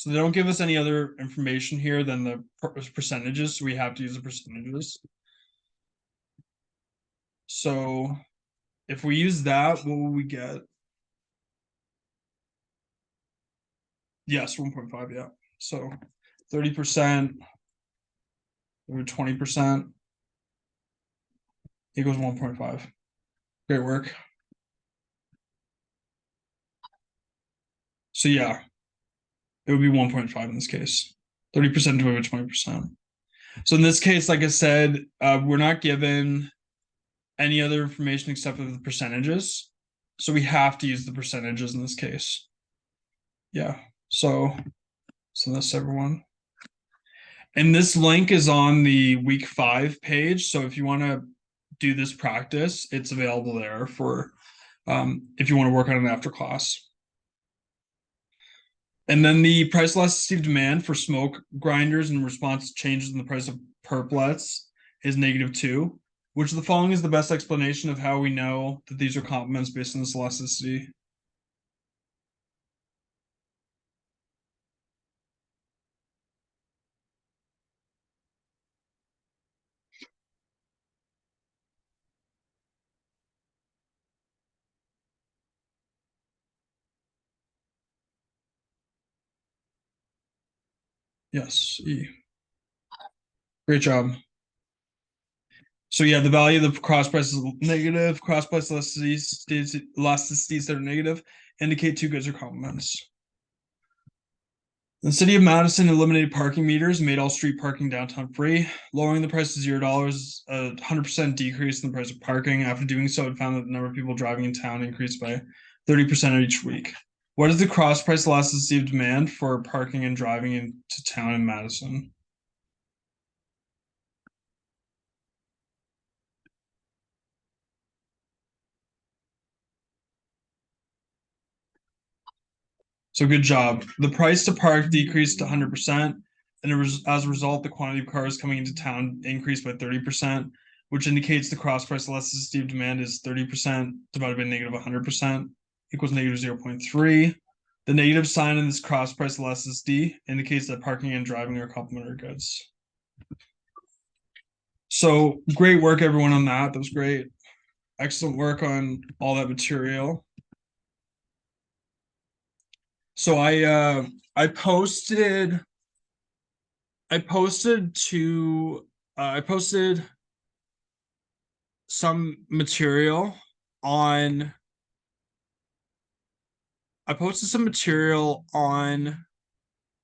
they don't give us any other information here than the percentages, so we have to use the percentages. So if we use that, what will we get? Yes, 1.5, yeah. So 30% over 20% equals 1.5. Great work. So yeah, it would be 1.5 in this case. 30% divided by 20%. So in this case, like I said, we're not given any other information except for the percentages. So we have to use the percentages in this case. Yeah. So this, everyone. And this link is on the week 5 page. So if you want to do this practice, it's available there for if you want to work on it after class. And then the price elasticity of demand for smoke grinders in response to changes in the price of perplets is -2. Which of the following is the best explanation of how we know that these are complements based on this elasticity? Yes, E. Great job. So yeah, the value of the cross price is negative. Cross price elasticities that are negative indicate two goods are complements. The city of Madison eliminated parking meters, made all street parking downtown free, lowering the price to $0, a 100% decrease in the price of parking. After doing so, it found that the number of people driving in town increased by 30% each week. What is the cross price elasticity of demand for parking and driving into town in Madison? So good job. The price to park decreased to 100%, and as a result, the quantity of cars coming into town increased by 30%, which indicates the cross price elasticity of demand is 30% divided by negative 100% equals negative 0.3. The negative sign in this cross price elasticity indicates that parking and driving are complementary goods. So great work, everyone, on that. That was great. Excellent work on all that material. So I posted some material on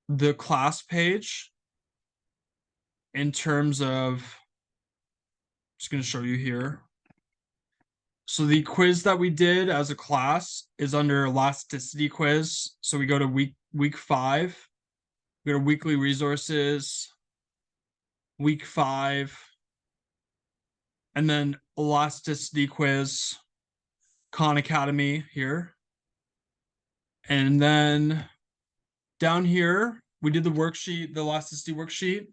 the class page in terms of, just going to show you here. So the quiz that we did as a class is under elasticity quiz. So we go to week 5, we go to weekly resources, week 5, and then elasticity quiz, Khan Academy here. And then down here, we did the worksheet, the elasticity worksheet.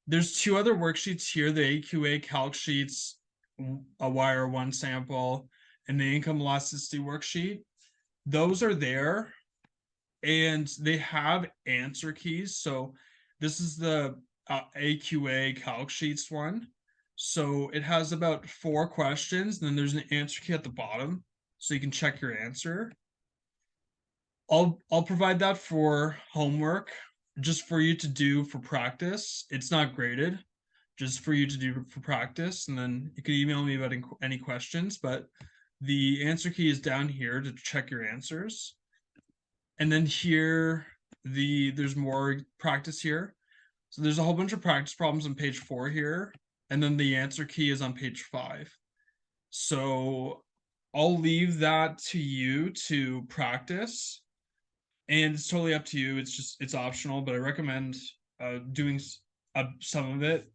There's 2 other worksheets here, the AQA calc sheets, a wire 1 sample, and the income elasticity worksheet. Those are there, and they have answer keys. So this is the AQA calc sheets one. So it has about 4 questions, and then there's an answer key at the bottom, so you can check your answer. I'll provide that for homework, just for you to do for practice. It's not graded, just for you to do for practice, and then you can email me about any questions. But the answer key is down here to check your answers. And then here, there's more practice here. So there's a whole bunch of practice problems on page 4 here, and then the answer key is on page 5. So I'll leave that to you to practice, and it's totally up to you. It's optional, but I recommend doing some of it.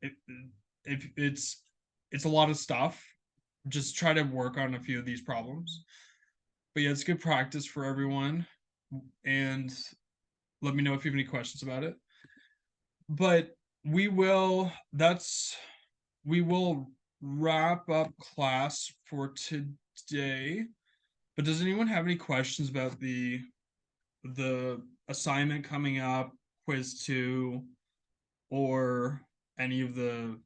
If it's a lot of stuff, just try to work on a few of these problems. But yeah, it's good practice for everyone, and let me know if you have any questions about it. But we will wrap up class for today. But does anyone have any questions about the assignment coming up, quiz 2, or any of the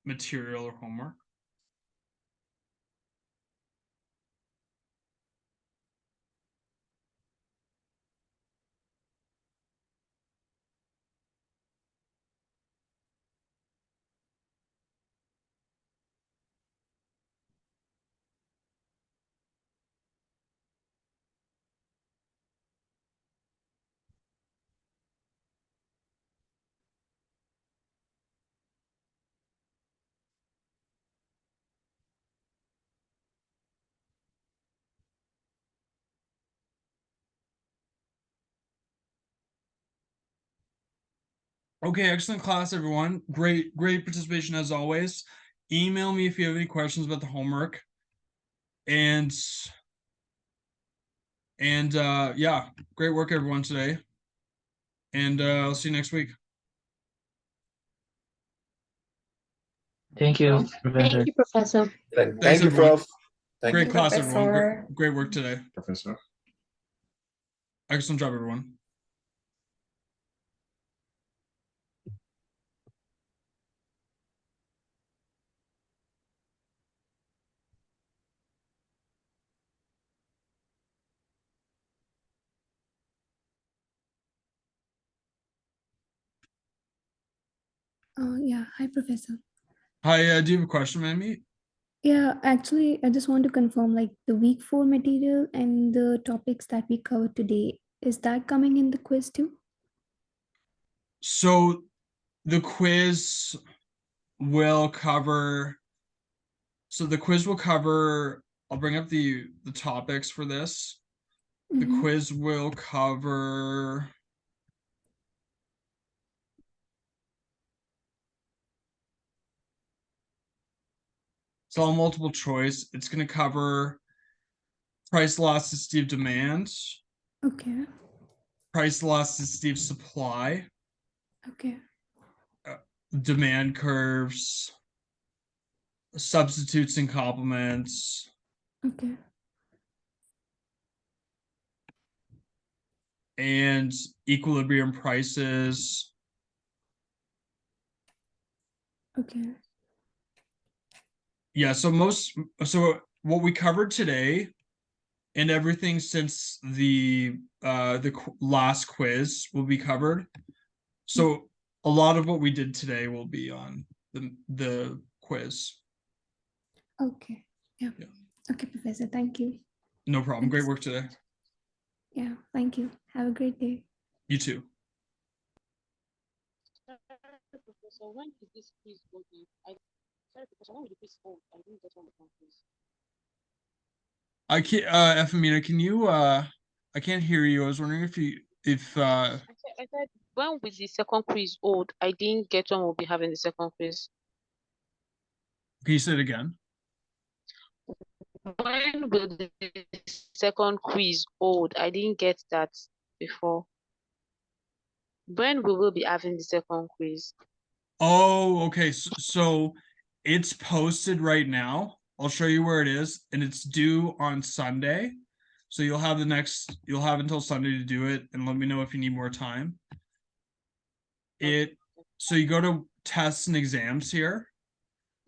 material or homework? Okay, excellent class, everyone. Great participation as always. Email me if you have any questions about the homework. And yeah, great work, everyone, today. And I'll see you next week. Thank you, Professor. Thank you, Professor. Thank Thanks, you, everyone. Prof. Thank Great you. class, everyone. Great, Professor. great work today. Professor. Excellent job, everyone. Yeah, hi, Professor. Hi, do you have a question, Mamie? Yeah, actually, I just want to confirm like the week 4 material and the topics that we covered today, is that coming in the quiz too? So the quiz will cover. So the quiz will cover. I'll bring up the topics for this. The Mhm. quiz will cover. It's all multiple choice. It's going to cover price elasticity of demand, Okay, price elasticity of supply, okay, demand curves, substitutes and complements, okay, and equilibrium prices. okay. Yeah, so what we covered today and everything since the last quiz will be covered. So a lot of what we did today will be on the quiz. Okay, yeah. Yeah. Okay, Professor, thank you. No problem. Great Thanks. work today. Yeah, thank you. Have a great day. You too. Professor, when is this quiz open? Sorry, Professor, when will the quiz hold? I didn't get on the quiz. I can't Efemina, can you I can't hear you. I was wondering if I said, when will the second quiz hold? I didn't get when we'll be having the second quiz. can you say it again? When will the second quiz hold? I didn't get that before. When we will be having the second quiz? Oh, okay. So it's posted right now. I'll show you where it is, and it's due on Sunday. So you'll have until Sunday to do it, and let me know if you need more time. So you go to tests and exams here,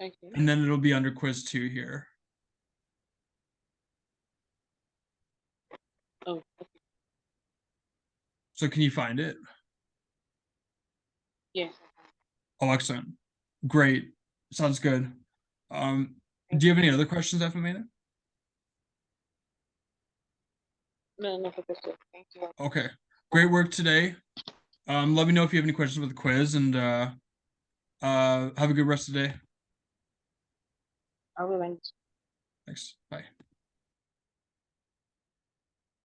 Okay. and then it'll be under quiz 2 here. Oh, okay. So can you find it? Yes. Oh, excellent. Great. Sounds good. Do you have any other questions, Efemina? No, Professor. Thank you. Okay. Great work today. Let me know if you have any questions about the quiz, and have a good rest of the day. I will. Thanks. Bye.